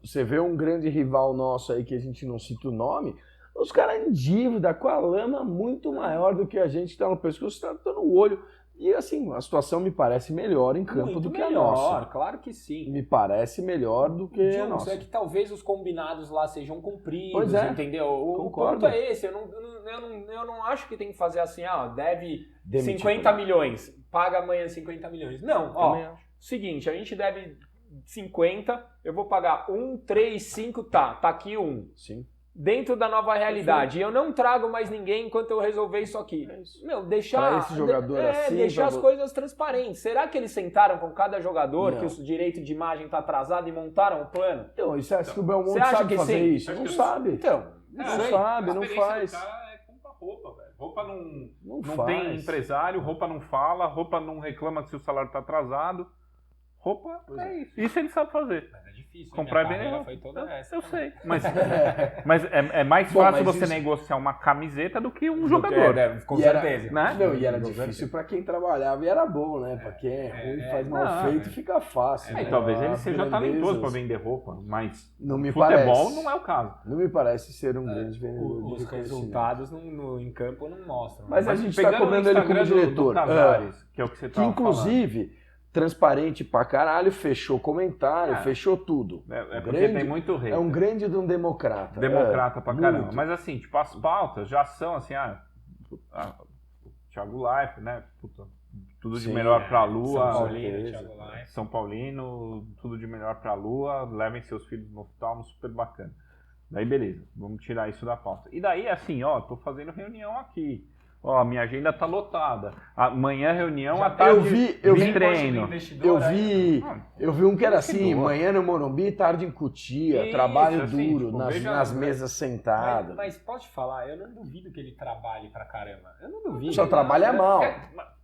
Você vê um grande rival nosso aí, que a gente não cita o nome, os caras em dívida, com a lama muito maior do que a gente, que tá no pescoço, tá no olho. E assim, a situação me parece melhor em campo muito do que melhor, a nossa. Claro que sim. Me parece melhor do que a nossa. É que talvez os combinados lá sejam cumpridos, Pois é. entendeu? O ponto é esse. Eu não acho que tem que fazer assim, deve 50 milhões, paga amanhã 50 milhões. Não, seguinte, a gente deve 50, eu vou pagar 1, 3, 5, tá aqui 1. Sim. Dentro da nova realidade. Eu não trago mais ninguém enquanto eu resolver isso aqui. Deixar, pra esse jogador assim, deixar as coisas transparentes. Será que eles sentaram com cada jogador que o direito de imagem está atrasado e montaram o plano? Então, isso é que o Belmonte Você acha sabe que fazer sim? isso? Não sabe. Então, não sabe, não faz. O cara compra roupa, velho. Roupa não faz. tem empresário, roupa não fala, roupa não reclama se o salário está atrasado. Roupa é isso. Isso ele sabe fazer. Mas é difícil. Comprar minha bem carreira foi toda essa. Eu sei. Mas é mais fácil você negociar uma camiseta do que um jogador. Com certeza. Né? Não, e era difícil pra quem trabalhava e era bom, né? Pra quem é ruim, faz mal feito, fica fácil. Né? Talvez ele seja talentoso pra vender roupa, mas não me futebol parece. não é o caso. Não me parece ser um grande vendedor de Os resultados em campo não mostram. Mas a gente tá cobrando ele como diretor. Do Casares, que é o que você que tava inclusive... transparente pra caralho, fechou comentário, fechou tudo. Porque tem muito rei. É um grande de um democrata. Democrata pra caramba. muito. Mas assim, tipo, as pautas já são assim, Thiago Leifert, né? Puta, tudo de Sim, melhor pra Lua. São Paulino, Tudo de melhor pra Lua. Levem seus filhos no oftalmo, super bacana. Daí, beleza, vamos tirar isso da pauta. E daí, assim, ó, tô fazendo reunião aqui. Ó, minha agenda tá lotada. Amanhã reunião, à tarde eu vi treino. Eu vi um que era assim, manhã no Morumbi, tarde em Cotia, Isso, trabalho assim, duro, tipo, nas mesas sentado. Mas pode falar, eu não duvido que ele trabalhe pra caramba. Eu não duvido. Só trabalha mal.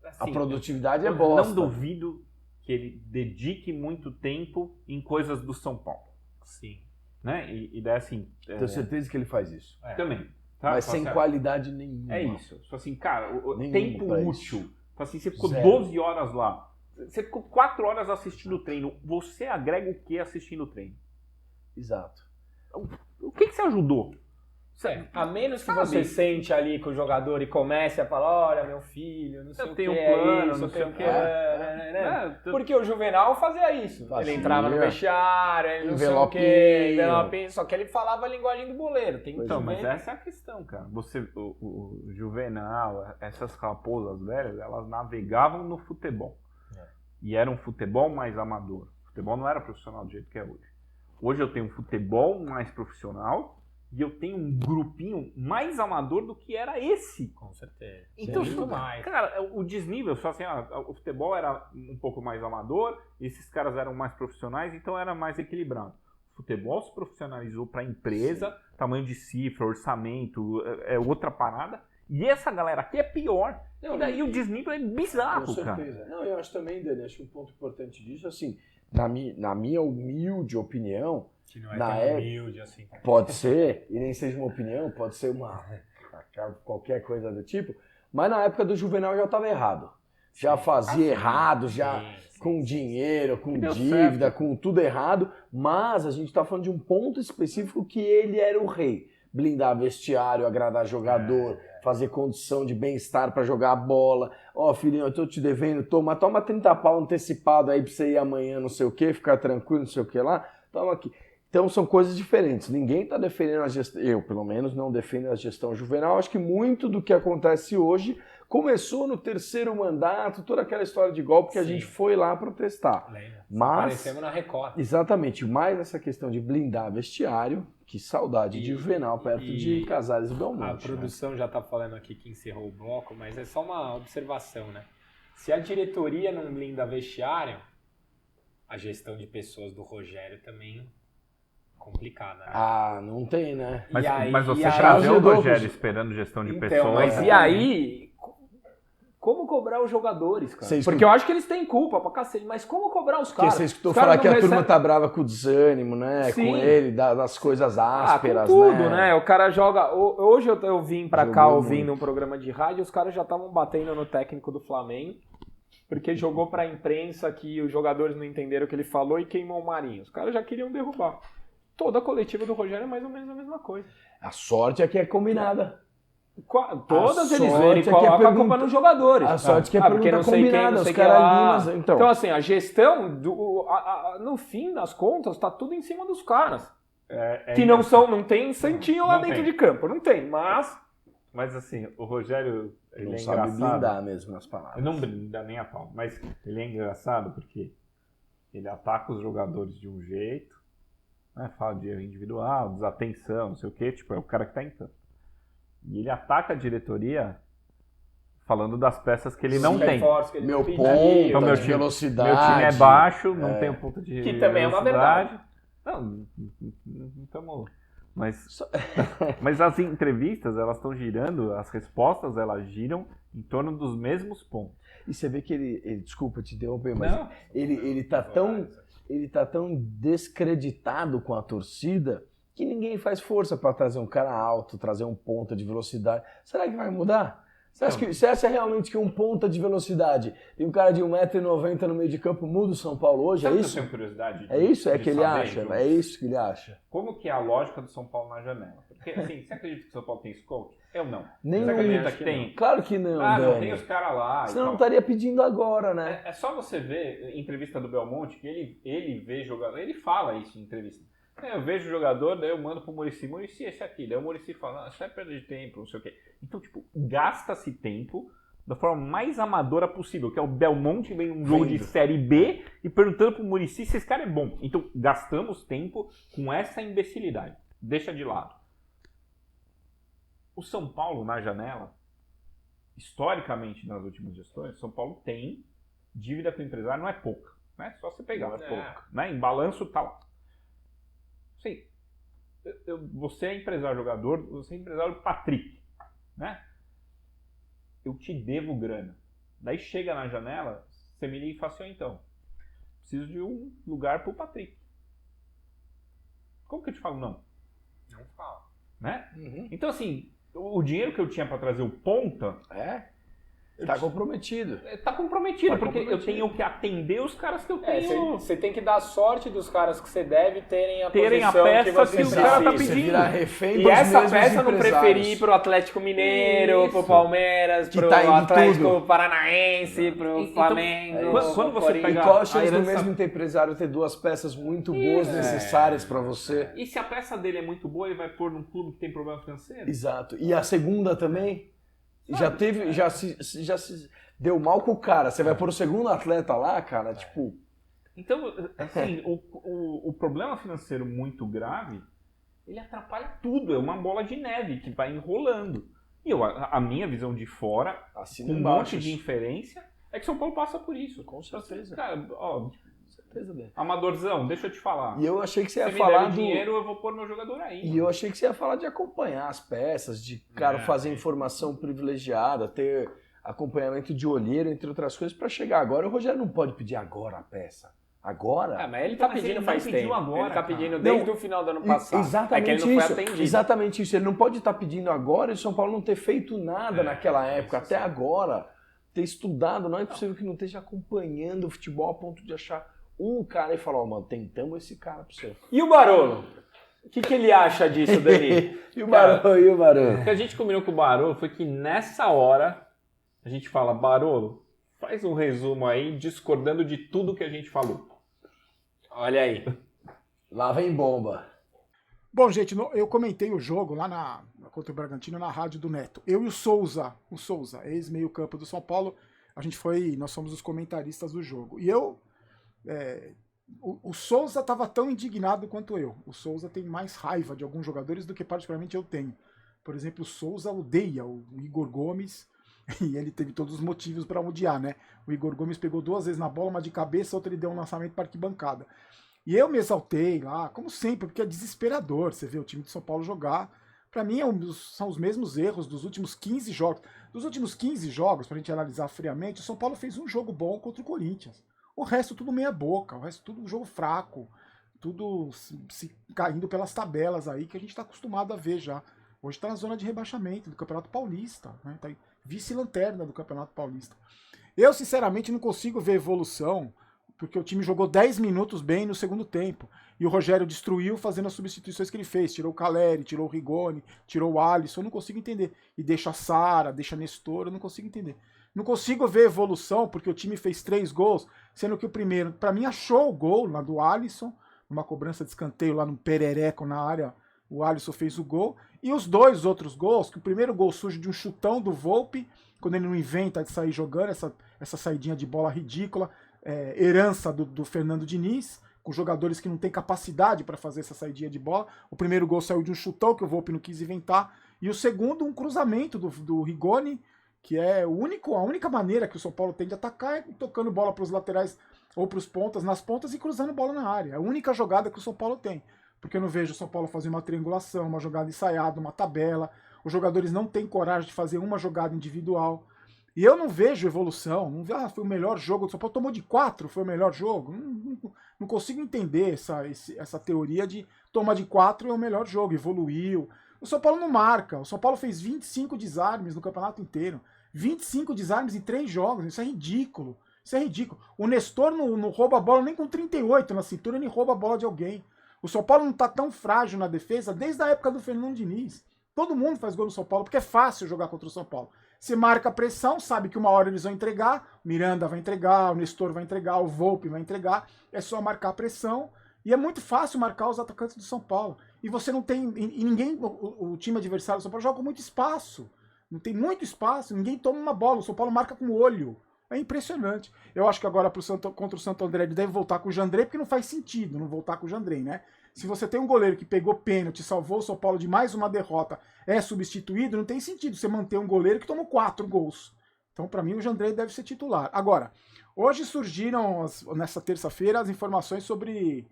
Assim, A produtividade é eu bosta. não duvido que ele dedique muito tempo em coisas do São Paulo. Sim. Né? E daí assim... Tenho certeza que ele faz isso. Também. Tá? Mas sem qualidade nenhuma. É isso. Só assim, cara, o Nenhum tempo pra útil. isso. Assim, você ficou 0. 12 horas lá. Você ficou 4 horas assistindo o treino. Você agrega o que assistindo o treino? Exato. O que você ajudou? A menos que Sabe? você sente ali com o jogador e comece a falar, olha, meu filho, não sei o que tenho é plano, isso, não eu sei tenho o que né? Porque o Juvenal fazia isso. Fazia. Ele entrava no vestiário, ele não sei o que, envelopinho, só que ele falava a linguagem do boleiro. Então, mas essa é a questão, cara. O Juvenal, essas raposas velhas, elas navegavam no futebol. E era um futebol mais amador. O futebol não era profissional do jeito que é hoje. Hoje eu tenho um futebol mais profissional e eu tenho um grupinho mais amador do que era esse. Com certeza. Então, Muito mais. cara, o desnível, só assim, o futebol era um pouco mais amador, esses caras eram mais profissionais, então era mais equilibrado. O futebol se profissionalizou para empresa, tamanho de cifra, orçamento, é outra parada. E essa galera aqui é pior. Não, e daí o desnível é bizarro, com certeza. cara. Não, eu acho também, Dani, acho que um ponto importante disso, assim, na minha humilde opinião, Que não é na tão época, humilde assim. pode ser, e nem seja uma opinião, pode ser qualquer coisa do tipo, mas na época do Juvenal já estava errado. Já fazia errado, já com dinheiro, com dívida, com tudo errado, mas a gente está falando de um ponto específico que ele era o rei. Blindar vestiário, agradar jogador, fazer condição de bem-estar para jogar a bola. Ó, filhinho, eu tô te devendo, toma 30 pau antecipado aí pra você ir amanhã, não sei o que, ficar tranquilo, não sei o que lá, toma aqui. Então são coisas diferentes. Ninguém tá defendendo a gestão, eu pelo menos não defendo a gestão Juvenal. Acho que muito do que acontece hoje começou no 3º mandato, toda aquela história de golpe que a gente foi lá protestar. Mas Aparecemos na Record. exatamente, mais essa questão de blindar vestiário, que saudade de Juvenal perto de Casares e Belmonte. A produção já tá falando aqui que encerrou o bloco, mas é só uma observação, né? Se a diretoria não blinda vestiário, a gestão de pessoas do Rogério também complicada, né? Ah, não tem, né? Mas você aí- trazer o Ajudou, Rogério esperando gestão de Então, pessoas... mas e aí, como cobrar os jogadores, cara? Vocês Porque eu acho que eles têm culpa pra cacete, mas como cobrar os Porque caras? você escutou Os caras falar que não a turma recebem- tá brava com o desânimo, né? Sim. Com ele, das coisas ásperas, com tudo, né? O cara joga... Hoje eu vim pra cá Jogou ouvindo muito. um programa de rádio, os caras já estavam batendo no técnico do Flamengo, porque jogou pra imprensa que os jogadores não entenderam o que ele falou e queimou o Marinho. Os caras já queriam derrubar. Toda a coletiva do Rogério é mais ou menos a mesma coisa. A sorte é que é combinada. Todas A eles sorte verem é que colocam a a culpa pergunta- nos jogadores. A sorte que é porque pergunta não sei quem, combinada, não os sei caras quem lá. limas, então. Então, assim, a gestão, no fim das contas, tá tudo em cima dos caras. Que não tem santinho lá Não dentro tem. de campo. Não tem, mas... Mas assim, o Rogério, ele Não é sabe engraçado. blindar mesmo nas palavras. Ele não brinda nem a pau, mas ele é engraçado porque ele ataca os jogadores de um jeito, né? Fala de erro individual, desatenção, não sei o quê, tipo, é o cara que tá em campo. E ele ataca a diretoria falando das peças que ele não tem. Meu pediu. ponto Então, meu de time- velocidade. Meu time é baixo, não tem um ponto de Que também é uma velocidade. Não estamos... Mas as entrevistas, elas estão girando, as respostas, elas giram em torno dos mesmos pontos. E você vê que ele desculpa te interromper, mas ele tá tão descreditado com a torcida que ninguém faz força para trazer um cara alto, trazer um ponta de velocidade. Será que vai mudar? Você acha realmente que um ponta de velocidade e um cara de 1,90 m no meio de campo muda o São Paulo hoje? Sabe É que eu isso? tenho curiosidade É isso? É de que ele saber, acha? João? É isso que ele acha? Como que é a lógica do São Paulo na janela? Porque, assim, você acredita que o São Paulo tem scout? Eu não. Nenhum. Você acredita que tem? Claro que não, Ah, não, Dani. tem os caras lá. e Senão não tal. estaria pedindo agora, né? É só você ver entrevista do Belmonte, que ele vê jogador, ele fala isso em entrevista. Eu vejo o jogador, daí eu mando pro Muricy, esse aqui. Daí o Muricy fala, isso é perda de tempo, não sei o quê. Então, tipo, gasta-se tempo da forma mais amadora possível, que é o Belmonte vem um jogo de Série B e perguntando pro Muricy se esse cara é bom. Então, gastamos tempo com essa imbecilidade. Deixa de lado. O São Paulo, na janela, historicamente, nas últimas gestões, São Paulo tem dívida com o empresário, não é pouca. Né? Só você pegar. Não é pouca. Né? Em balanço, tá lá. Sim. Você é empresário jogador, você é empresário do Patrick. Né? Eu te devo grana. Daí chega na janela, você me liga e fala assim, então, preciso de um lugar pro Patrick. Como que eu te falo não? Não fala. Né? Uhum. Então, assim, o dinheiro que eu tinha para trazer o ponta... Tá comprometido. Tá comprometido, porque eu tenho que atender os caras que eu tenho. Você tem que dar sorte dos caras que você deve terem a peça que você o cara tá pedindo. Virar refém e essa peça não preferir pro Atlético Mineiro, pro Palmeiras, pro Atlético Paranaense, pro Flamengo. Quando você pega e qual a chance do mesmo empresário ter duas peças muito boas necessárias para você? E se a peça dele é muito boa, ele vai pôr num clube que tem problema financeiro? Exato. E a segunda também? Já se deu mal com o cara. Você vai pôr o segundo atleta lá, cara, tipo... Então, assim, o problema financeiro muito grave, ele atrapalha tudo. É uma bola de neve que vai enrolando. E a minha visão de fora, com um monte de inferência, é que São Paulo passa por isso. Com certeza. Cara, Amadorzão, deixa eu te falar. E eu achei que você ia falar. Se falar me der dinheiro, eu vou pôr meu jogador aí. E eu achei que você ia falar de acompanhar as peças, de, cara, fazer informação privilegiada, ter acompanhamento de olheiro, entre outras coisas, para chegar agora. O Rogério não pode pedir agora a peça. Agora? Mas ele tá pedindo faz tempo. Agora, ele tá pedindo desde o final do ano passado. Exatamente é que ele não foi atendido. Exatamente isso. Ele não pode estar pedindo agora e o São Paulo não ter feito nada naquela época, até agora. Ter estudado, não é possível que não esteja acompanhando o futebol a ponto de achar um cara e falar, mano, tentamos esse cara pra você. E o Barolo? O que ele acha disso, Dani? E o Barolo? O que a gente combinou com o Barolo foi que nessa hora a gente fala, Barolo, faz um resumo aí discordando de tudo que a gente falou. Olha aí. Lá vem bomba. Bom, gente, eu comentei o jogo lá contra o Bragantino na rádio do Neto. Eu e o Souza, ex-meio campo do São Paulo, nós fomos os comentaristas do jogo. E o Souza estava tão indignado quanto eu. O Souza tem mais raiva de alguns jogadores do que particularmente eu tenho. Por exemplo, o Souza odeia o Igor Gomes e ele teve todos os motivos para odiar, né? O Igor Gomes pegou 2 vezes na bola, uma de cabeça, outra ele deu um lançamento para arquibancada. E eu me exaltei lá, como sempre, porque é desesperador você ver o time de São Paulo jogar. Para mim são os mesmos erros dos últimos 15 jogos. Dos últimos 15 jogos, para a gente analisar friamente, o São Paulo fez um jogo bom contra o Corinthians. O resto tudo meia boca, o resto tudo um jogo fraco, tudo se caindo pelas tabelas aí que a gente está acostumado a ver já. Hoje está na zona de rebaixamento do Campeonato Paulista, né? Tá vice-lanterna do Campeonato Paulista. Eu, sinceramente, não consigo ver evolução, porque o time jogou 10 minutos bem no segundo tempo. E o Rogério destruiu fazendo as substituições que ele fez. Tirou o Caleri, tirou o Rigoni, tirou o Alisson. Eu não consigo entender. E deixa a Sara, deixa a Nestor, eu não consigo entender. Não consigo ver evolução, porque o time fez 3 gols, sendo que o primeiro, para mim, achou o gol lá do Alisson, numa cobrança de escanteio lá no Perereco na área, o Alisson fez o gol. E os 2 outros gols, que o primeiro gol surge de um chutão do Volpi, quando ele não inventa de sair jogando, essa saidinha de bola ridícula, herança do Fernando Diniz, com jogadores que não têm capacidade para fazer essa saidinha de bola. O primeiro gol saiu de um chutão que o Volpi não quis inventar, e o segundo, um cruzamento do Rigoni, que é a única maneira que o São Paulo tem de atacar é tocando bola para os laterais ou para os pontas, nas pontas e cruzando bola na área. É a única jogada que o São Paulo tem. Porque eu não vejo o São Paulo fazer uma triangulação, uma jogada ensaiada, uma tabela. Os jogadores não têm coragem de fazer uma jogada individual. E eu não vejo evolução. Não vejo, foi o melhor jogo do São Paulo. Tomou de 4, foi o melhor jogo. Não consigo entender essa teoria de tomar de 4 é o melhor jogo. Evoluiu. O São Paulo não marca. O São Paulo fez 25 desarmes no campeonato inteiro. 25 desarmes em 3 jogos. Isso é ridículo. Isso é ridículo. O Nestor não rouba a bola nem com 38 na cintura, ele rouba a bola de alguém. O São Paulo não está tão frágil na defesa desde a época do Fernando Diniz. Todo mundo faz gol no São Paulo porque é fácil jogar contra o São Paulo. Você marca a pressão, sabe que uma hora eles vão entregar, o Miranda vai entregar, o Nestor vai entregar, o Volpi vai entregar. É só marcar a pressão e é muito fácil marcar os atacantes do São Paulo. E você não tem... E ninguém... O time adversário do São Paulo joga com muito espaço. Não tem muito espaço, ninguém toma uma bola. O São Paulo marca com o olho. É impressionante. Eu acho que agora contra o Santo André ele deve voltar com o Jandrei, porque não faz sentido não voltar com o Jandrei, né? Se você tem um goleiro que pegou pênalti, salvou o São Paulo de mais uma derrota, é substituído, não tem sentido você manter um goleiro que tomou 4 gols. Então, para mim, o Jandrei deve ser titular. Agora, hoje surgiram, nessa terça-feira, as informações sobre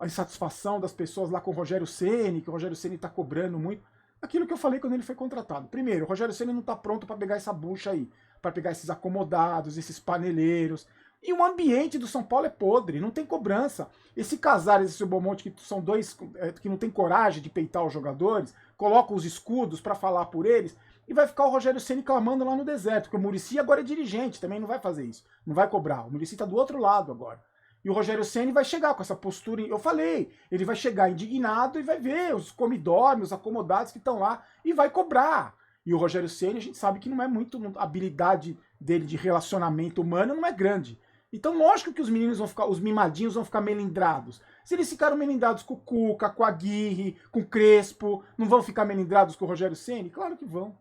a insatisfação das pessoas lá com o Rogério Ceni, que o Rogério Ceni está cobrando muito. Aquilo que eu falei quando ele foi contratado. Primeiro, o Rogério Ceni não está pronto para pegar essa bucha aí, para pegar esses acomodados, esses paneleiros. E o ambiente do São Paulo é podre, não tem cobrança. Esse Casares e esse Bomonte, que são dois que não tem coragem de peitar os jogadores, colocam os escudos para falar por eles, e vai ficar o Rogério Ceni clamando lá no deserto, porque o Muricy agora é dirigente, também não vai fazer isso, não vai cobrar. O Muricy está do outro lado agora. E o Rogério Ceni vai chegar com essa postura, eu falei, ele vai chegar indignado e vai ver os comidormes, os acomodados que estão lá, e vai cobrar. E o Rogério Ceni, a gente sabe que não é muito, a habilidade dele de relacionamento humano não é grande. Então, lógico que os meninos vão ficar, os mimadinhos vão ficar melindrados. Se eles ficaram melindrados com o Cuca, com a Aguirre, com o Crespo, não vão ficar melindrados com o Rogério Ceni? Claro que vão.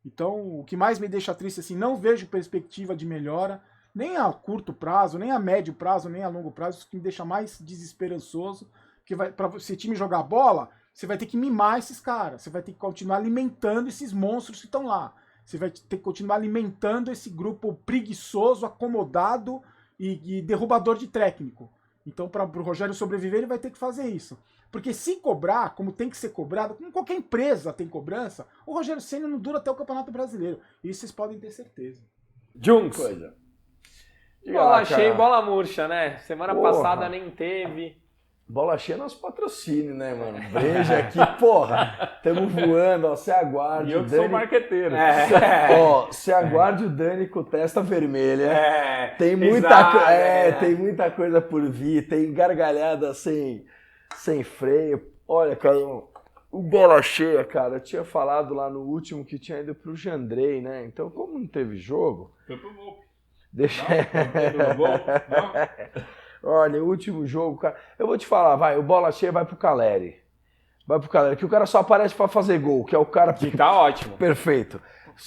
Então, o que mais me deixa triste, assim, não vejo perspectiva de melhora, nem a curto prazo, nem a médio prazo, nem a longo prazo, isso que me deixa mais desesperançoso, porque para esse time jogar bola, você vai ter que mimar esses caras, você vai ter que continuar alimentando esses monstros que estão lá, você vai ter que continuar alimentando esse grupo preguiçoso, acomodado e derrubador de técnico. Então, para o Rogério sobreviver, ele vai ter que fazer isso. Porque se cobrar, como tem que ser cobrado, como qualquer empresa tem cobrança, o Rogério Ceni não dura até o Campeonato Brasileiro. Isso vocês podem ter certeza. Junks. Coisa. Bola cheia e bola murcha, né? Semana passada nem teve. Bola cheia é nosso patrocínio, né, mano? Breja aqui, porra. Tamo voando, ó. Você aguarde. E eu que sou marqueteiro. Ó, você aguarde o Dani com testa vermelha. Tem muita, tem muita coisa por vir. Tem gargalhada sem freio. Olha, cara, o bola cheia, cara. Eu tinha falado lá no último que tinha ido pro Jandrei, né? Então, como não teve jogo... Foi pro Volpe. Deixa... Não? Olha, o último jogo, cara. Eu vou te falar, o bola cheia vai pro Caleri. Que o cara só aparece pra fazer gol, que é o cara que tá ótimo. Perfeito.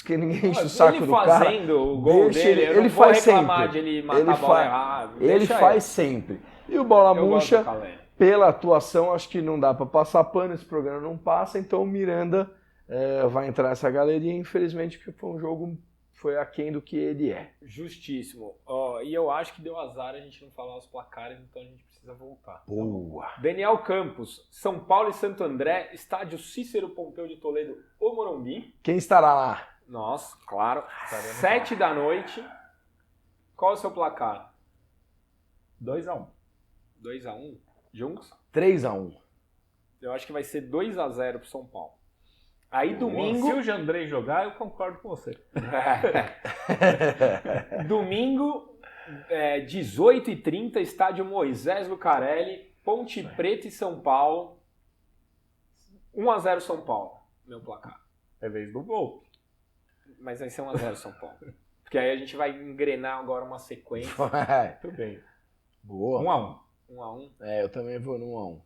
Que ninguém enche o saco do cara. Ele fazendo o gol dele, ele faz sempre. De ele matar a bola errado. Ele faz sempre. E o bola murcha, pela atuação, acho que não dá pra passar pano, esse programa não passa, então o Miranda vai entrar nessa galeria, infelizmente, porque foi um jogo... Foi aquém do que ele é. Justíssimo. E eu acho que deu azar a gente não falar os placares, então a gente precisa voltar. Boa. Daniel Campos, São Paulo e Santo André, estádio Cícero Pompeu de Toledo, o Morumbi. Quem estará lá? Nós, claro. 7 da noite. Qual é o seu placar? 2-1. 2-1. Juntos? 3-1. Eu acho que vai ser 2-0 pro São Paulo. Aí domingo... Se o Jandrei jogar, eu concordo com você. Domingo, 18h30, estádio Moisés Lucarelli, Ponte Preta e São Paulo. 1-0 São Paulo, meu placar. É vez do Volpe. Mas vai ser 1-0 São Paulo. Porque aí a gente vai engrenar agora uma sequência. Tudo bem. Boa. 1-1. Eu também vou no 1-1.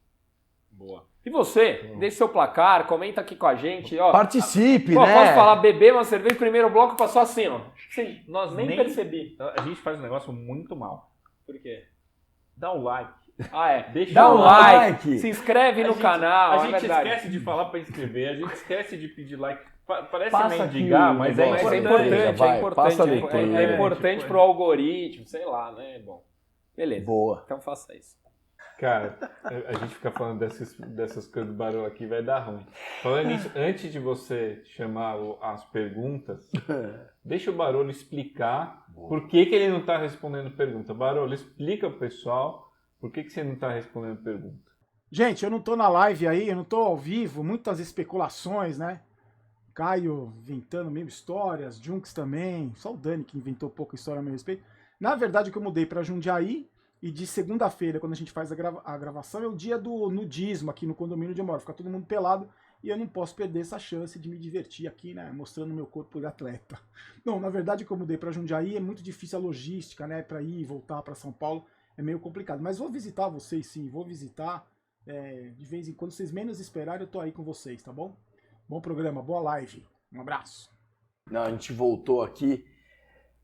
Boa. E você, deixe seu placar, comenta aqui com a gente. Participe, né? Posso falar, beber uma cerveja, primeiro bloco passou assim, ó. Sim, nós nem percebi. A gente faz um negócio muito mal. Por quê? Dá o like. Dá um like. Se inscreve no canal. A gente esquece de falar para inscrever, a gente esquece de pedir like. Parece mendigar, mas é importante. É importante pro algoritmo, sei lá, né? Bom, beleza. Boa. Então faça isso. Cara, a gente fica falando dessas coisas do Barolo aqui, vai dar ruim. Falando nisso, antes de você chamar as perguntas, deixa o Barolo explicar por que ele não está respondendo pergunta. Barolo, explica pro pessoal por que você não está respondendo pergunta. Gente, eu não tô na live aí, eu não tô ao vivo, muitas especulações, né? Caio inventando mil histórias, Junks também, só o Dani que inventou pouca história a meu respeito. Na verdade, o que eu mudei para Jundiaí, e de segunda-feira, quando a gente faz a gravação, é o dia do nudismo aqui no condomínio de Amor. Fica todo mundo pelado e eu não posso perder essa chance de me divertir aqui, né? Mostrando meu corpo de atleta. Não, na verdade, como eu mudei para Jundiaí, é muito difícil a logística, né? Para ir e voltar para São Paulo é meio complicado. Mas vou visitar vocês, sim. Vou visitar de vez em quando. Vocês menos esperarem, eu tô aí com vocês, tá bom? Bom programa, boa live. Um abraço. Não, a gente voltou aqui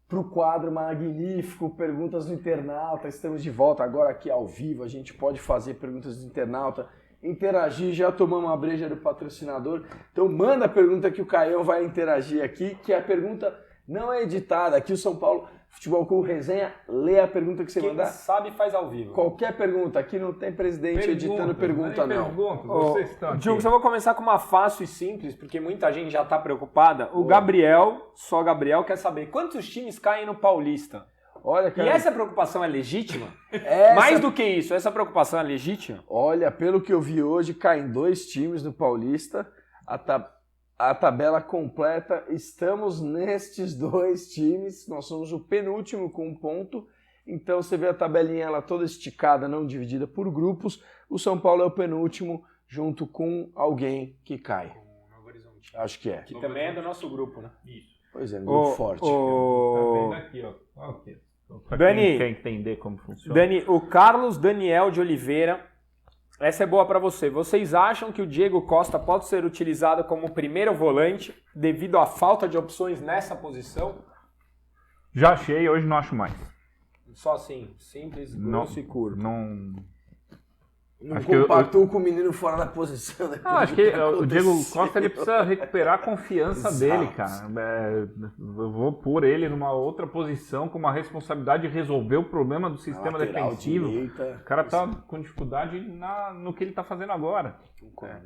para o quadro magnífico, perguntas do internauta. Estamos de volta agora aqui ao vivo. A gente pode fazer perguntas do internauta, interagir. Já tomamos uma breja do patrocinador. Então manda a pergunta que o Caião vai interagir aqui, que a pergunta não é editada. Aqui o São Paulo Futebol Clube Resenha lê a pergunta que você mandar. Quem sabe faz ao vivo. Qualquer pergunta. Aqui não tem presidente editando pergunta, não. Vocês estão aqui. Diogo, eu vou começar com uma fácil e simples, porque muita gente já está preocupada. O Gabriel, só Gabriel, quer saber quantos times caem no Paulista? Olha, cara, E essa preocupação é legítima? Mais do que isso, essa preocupação é legítima? Olha, pelo que eu vi hoje, caem 2 times no Paulista. A tabela completa, estamos nestes 2 times, nós somos o penúltimo com 1 ponto, então você vê a tabelinha ela toda esticada, não dividida por grupos, o São Paulo é o penúltimo, junto com alguém que cai. Novo Horizonte. Acho que é. Que também é do nosso grupo, né? Isso. Pois é, um grupo forte. Tá vendo aqui, ó. Aqui. Pra Dani, quem quer entender como funciona. Dani, o Carlos Daniel de Oliveira, essa é boa para você. Vocês acham que o Diego Costa pode ser utilizado como primeiro volante devido à falta de opções nessa posição? Já achei, hoje não acho mais. Só assim, simples, grosso e curto. Não acho que compactou com o menino fora da posição. Acho que o Diego Costa ele precisa recuperar a confiança dele, cara. Eu vou pôr ele numa outra posição com uma responsabilidade de resolver o problema do sistema defensivo. Direita, o cara tá com dificuldade no que ele tá fazendo agora.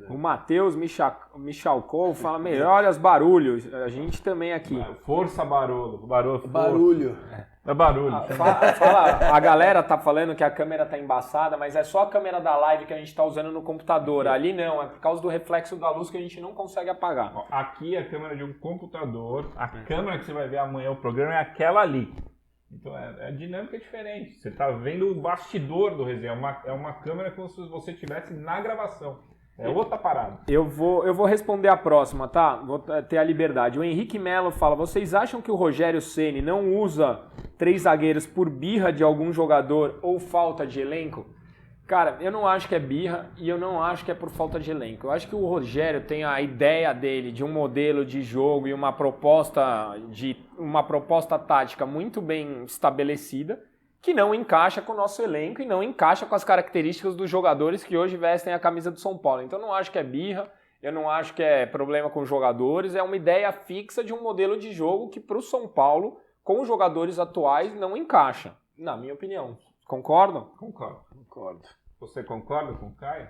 O Matheus Michalkov fala melhores barulhos. A gente também aqui. Força, Barolo. Barulho. É barulho. A galera tá falando que a câmera tá embaçada, mas é só a câmera da live que a gente tá usando no computador. Ali não, é por causa do reflexo da luz que a gente não consegue apagar. Aqui é a câmera de um computador. A câmera que você vai ver amanhã o programa é aquela ali. Então a dinâmica é diferente. Você tá vendo o bastidor do resenha. É uma câmera como se você estivesse na gravação. É outra parada. Eu vou responder a próxima, tá? Vou ter a liberdade. O Henrique Melo fala, vocês acham que o Rogério Ceni não usa 3 zagueiros por birra de algum jogador ou falta de elenco? Cara, eu não acho que é birra e eu não acho que é por falta de elenco. Eu acho que o Rogério tem a ideia dele de um modelo de jogo e uma proposta tática muito bem estabelecida, que não encaixa com o nosso elenco e não encaixa com as características dos jogadores que hoje vestem a camisa do São Paulo. Então eu não acho que é birra, eu não acho que é problema com os jogadores, é uma ideia fixa de um modelo de jogo que para o São Paulo, com os jogadores atuais, não encaixa, na minha opinião. Concordam? Concordo. Você concorda com o Caio?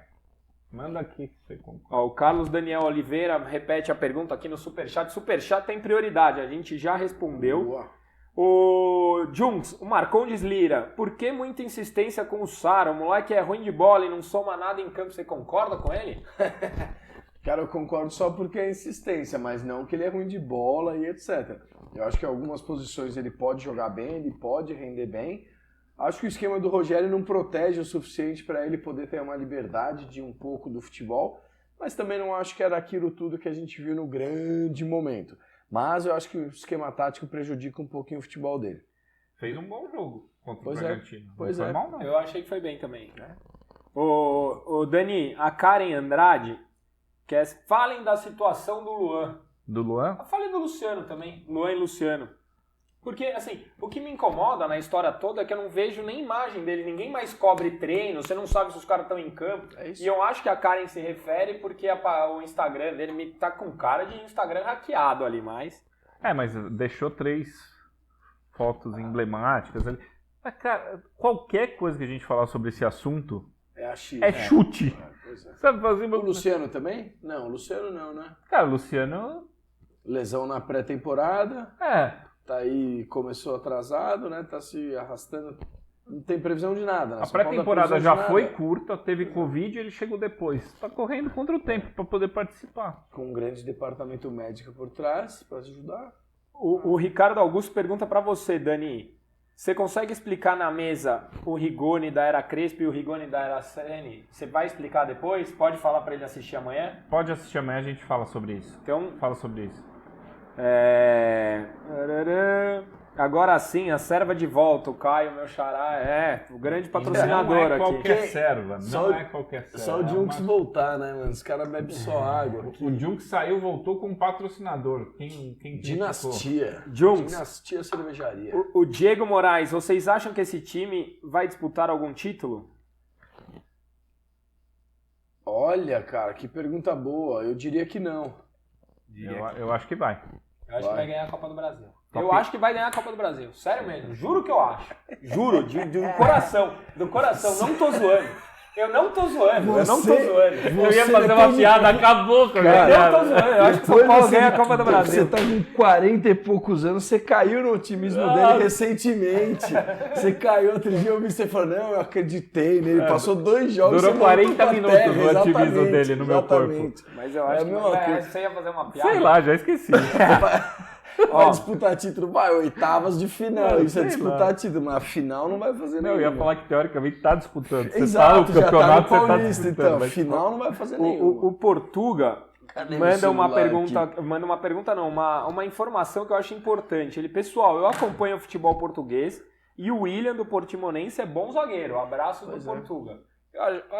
Manda aqui que você concorda. Ó, o Carlos Daniel Oliveira repete a pergunta aqui no Superchat. Superchat tem prioridade, a gente já respondeu. Boa. O Junks, o Marcondes Lira, por que muita insistência com o Sara? O moleque é ruim de bola e não soma nada em campo. Você concorda com ele? Cara, eu concordo só porque é insistência, mas não que ele é ruim de bola e etc. Eu acho que em algumas posições ele pode jogar bem, ele pode render bem. Acho que o esquema do Rogério não protege o suficiente para ele poder ter uma liberdade de um pouco do futebol, mas também não acho que era aquilo tudo que a gente viu no grande momento. Mas eu acho que o esquema tático prejudica um pouquinho o futebol dele. Fez um bom jogo contra Pois o é. Bragantino. Pois não foi é. mal, não. Eu achei que foi bem também. O Dani, a Karen Andrade, falem da situação do Luan. Do Luan? Falem do Luciano também, Luan e Luciano. Porque, assim, o que me incomoda na história toda é que eu não vejo nem imagem dele, ninguém mais cobre treino, você não sabe se os caras estão em campo. É isso. E eu acho que a Karen se refere porque o Instagram dele tá com cara de Instagram hackeado ali, mas... Mas deixou 3 fotos emblemáticas ali. Mas, cara, qualquer coisa que a gente falar sobre esse assunto É a X. é chute. Pois é. Sabe fazer O Luciano também? Não, o Luciano não, né? Cara, o Luciano... Lesão na pré-temporada, tá aí, começou atrasado, né? Tá se arrastando. Não tem previsão de nada. Né? A São Paulo pré-temporada dá já previsão de foi nada. curta, teve Covid e ele chegou depois. Tá correndo contra o tempo para poder participar. Com um grande departamento médico por trás para ajudar. O Ricardo Augusto pergunta pra você, Dani. Você consegue explicar na mesa o Rigoni da Era Crespo e o Rigoni da Era Ceni? Você vai explicar depois? Pode falar pra ele assistir amanhã? Pode assistir amanhã, a gente fala sobre isso. Então, Fala sobre isso. Agora sim, a serva de volta, o Caio, meu xará, o grande patrocinador aqui. Não é qualquer serva, não é qualquer serva. Só o Junks voltar, né, mano? Os caras bebem só água. O Junks saiu, voltou com um patrocinador. Quem Dinastia. Junks. Dinastia Cervejaria. O Diego Moraes, vocês acham que esse time vai disputar algum título? Olha, cara, que pergunta boa. Eu diria que não. Eu acho que vai. Eu acho que vai ganhar a Copa do Brasil. Eu acho que vai ganhar a Copa do Brasil. Sério mesmo. Juro que eu acho. Juro, do coração. Do coração. Não tô zoando. Eu não tô zoando. Eu ia fazer uma piada, acabou, cara. Eu não tô zoando. Eu acho que o São Paulo ganha a Copa do Brasil. Você tá com 40 e poucos anos, você caiu no otimismo dele recentemente. Você caiu outro dia, eu vi você falou, não, eu acreditei nele. Passou 2 jogos. Durou 40 minutos o otimismo dele no meu corpo. Mas eu acho que você ia fazer uma piada. Sei lá, já esqueci. Vai disputar título, vai, oitavas de final. Isso é disputar título, mas a final não vai fazer nada. Eu ia falar que teoricamente tá disputando. Você Exato, tá no campeonato, já tá no você tá Paulista, disputando. então. Mas Final não vai fazer nenhuma. O Portuga Cadê meu manda uma celular pergunta, aqui? uma informação que eu acho importante. Ele, pessoal, eu acompanho o futebol português e o William do Portimonense é bom zagueiro. Abraço do Portuga.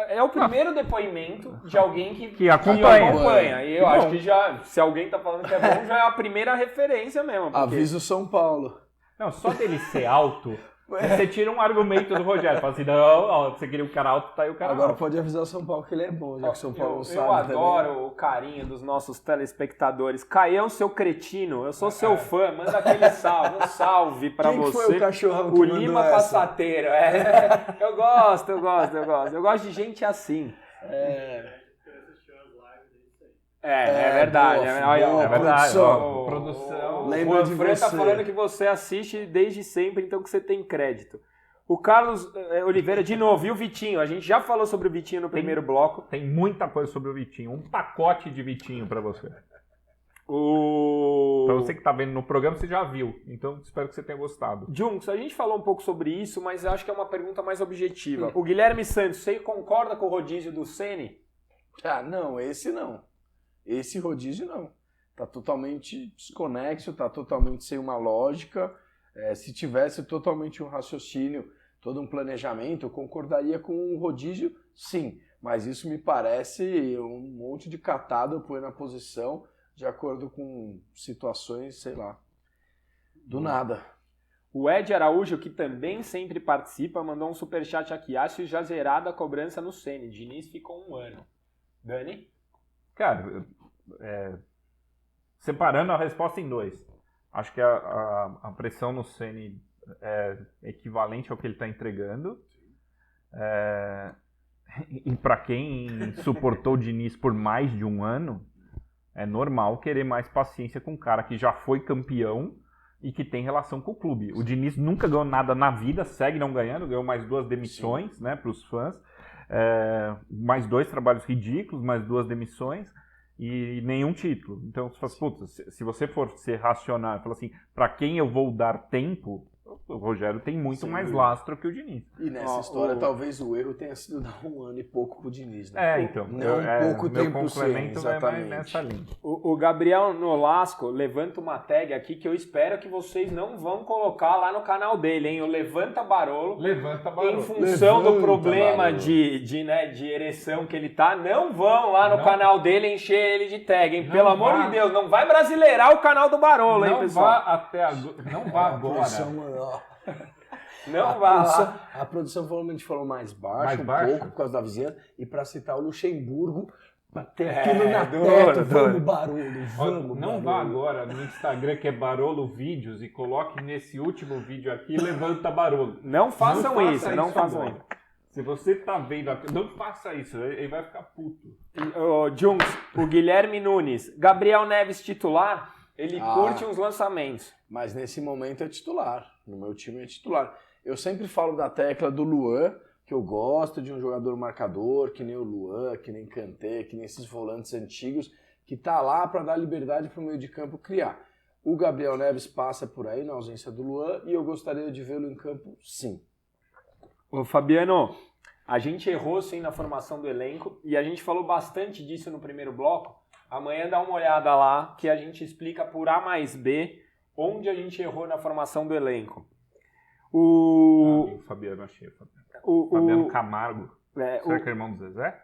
É o primeiro depoimento de alguém que acompanha. E eu acho que já, se alguém tá falando que é bom, já é a primeira referência mesmo. Porque... Avisa o São Paulo. Não, só dele ser alto, você tira um argumento do Rogério. Fala assim, não, você queria um cara alto, tá aí o cara Agora alto. pode avisar o São Paulo que ele é bom, já que o São Paulo não sabe. Eu adoro o carinho dos nossos telespectadores. Caião, seu cretino, eu sou seu fã, manda aquele salve, um salve pra Quem você. Foi o cachorrão que O Lima essa? Passateiro. Eu gosto. Eu gosto de gente assim. É verdade. Boa, É verdade. produção. Produção. Lembra de Fran tá você. falando que você assiste desde sempre, então que você tem crédito. O Carlos Oliveira, de novo, e o Vitinho? A gente já falou sobre o Vitinho no primeiro bloco. Tem muita coisa sobre o Vitinho. Um pacote de Vitinho pra você. Pra você que tá vendo no programa, você já viu. Então, espero que você tenha gostado. Junks, a gente falou um pouco sobre isso, mas eu acho que é uma pergunta mais objetiva. O Guilherme Santos, você concorda com o rodízio do Ceni? Ah, não, esse não. Esse rodízio não. Tá totalmente desconexo, tá totalmente sem uma lógica. Se tivesse totalmente um raciocínio, todo um planejamento, eu concordaria com um rodízio, sim. Mas isso me parece um monte de catado pôr na posição de acordo com situações, sei lá, do nada. O Ed Araújo, que também sempre participa, mandou um superchat aqui. Acho já zerada a cobrança no Ceni. Diniz ficou 1 ano. Dani? Cara, separando a resposta em 2. Acho que a pressão no Ceni é equivalente ao que ele está entregando. E para quem suportou o Diniz por mais de 1 ano, é normal querer mais paciência com um cara que já foi campeão e que tem relação com o clube. O Diniz nunca ganhou nada na vida, segue não ganhando, ganhou mais 2 demissões, né, para os fãs. Mais 2 trabalhos ridículos, mais 2 demissões. E nenhum título. Então, você fala, puta, se você for ser racional, fala assim, para quem eu vou dar tempo, o Rogério tem muito mais lastro que o Diniz. E nessa história, talvez o erro tenha sido dar 1 ano e pouco pro Diniz, É, né? então. Não pouco meu tempo complemento sem, é mais exatamente. nessa linha. O Gabriel Nolasco levanta uma tag aqui que eu espero que vocês não vão colocar lá no canal dele, hein? O Levanta Barolo. Levanta Em Barolo. função do Levanta, problema Barolo. de ereção que ele tá, não vão lá no canal dele encher ele de tag, hein? Pelo amor de Deus, não vai brasileirar o canal do Barolo, hein, Não pessoal? vá até agora. Não vá agora. Não vá lá. A produção provavelmente falou mais baixo, Mais um baixo? pouco por causa da vizinhança. E para citar o Luxemburgo, bater aquilo na duro, teta, duro. vamos barulho, vamos Não vá agora no Instagram que é Barolo Vídeos e coloque nesse último vídeo aqui Levanta Barolo. Não façam Não isso, faça não isso façam agora. isso. Se você tá vendo aqui, não faça isso, ele vai ficar puto. O Junks, o Guilherme Nunes, Gabriel Neves titular, ele Ah. curte uns lançamentos. Mas nesse momento é titular. No meu time é titular. Eu sempre falo da tecla do Luan, que eu gosto de um jogador marcador, que nem o Luan, que nem Kanté, que nem esses volantes antigos, que tá lá para dar liberdade para o meio de campo criar. O Gabriel Neves passa por aí na ausência do Luan e eu gostaria de vê-lo em campo, sim. Ô Fabiano, a gente errou sim na formação do elenco e a gente falou bastante disso no primeiro bloco. Amanhã dá uma olhada lá que a gente explica por A mais B onde a gente errou na formação do elenco. O Fabiano, achei. Fabiano Camargo. É, Será que é irmão do Zezé?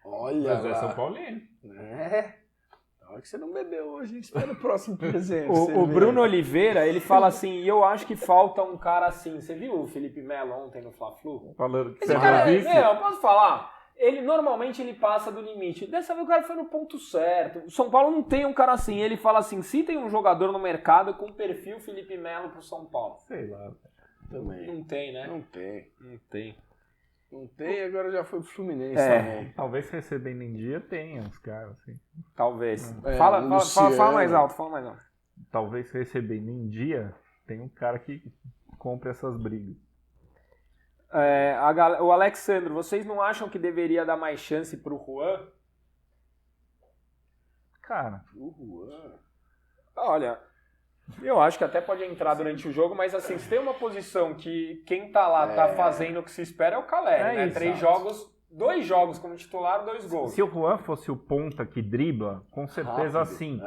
Olha Zezé lá. São Paulino. Olha que você não bebeu hoje, espera o próximo presente. O Bruno Oliveira, ele fala assim, e eu acho que falta um cara assim. Você viu o Felipe Melo ontem no Fla-Flu? Falando que Esse você cara, não disse. eu posso falar? Normalmente ele passa do limite. Dessa vez o cara foi no ponto certo. O São Paulo não tem um cara assim. Ele fala assim, se tem um jogador no mercado com perfil Felipe Melo pro São Paulo. Sei lá. Também. Não tem, né? Não tem. Não tem. Não tem, agora já foi pro Fluminense É. também. Talvez recebendo em dia tenha uns caras assim. Talvez. É, Fala Luciano. mais alto, fala mais alto. Talvez recebendo em dia tem um cara que compre essas brigas. O Alexandro, vocês não acham que deveria dar mais chance pro Juan? Cara, O Juan. Olha, eu acho que até pode entrar durante o jogo, mas assim, se tem uma posição que quem tá lá tá fazendo o que se espera é o Caleri, né? isso. 2 jogos como titular, 2 gols. se o Juan fosse o ponta que dribla, com certeza Rápido. sim.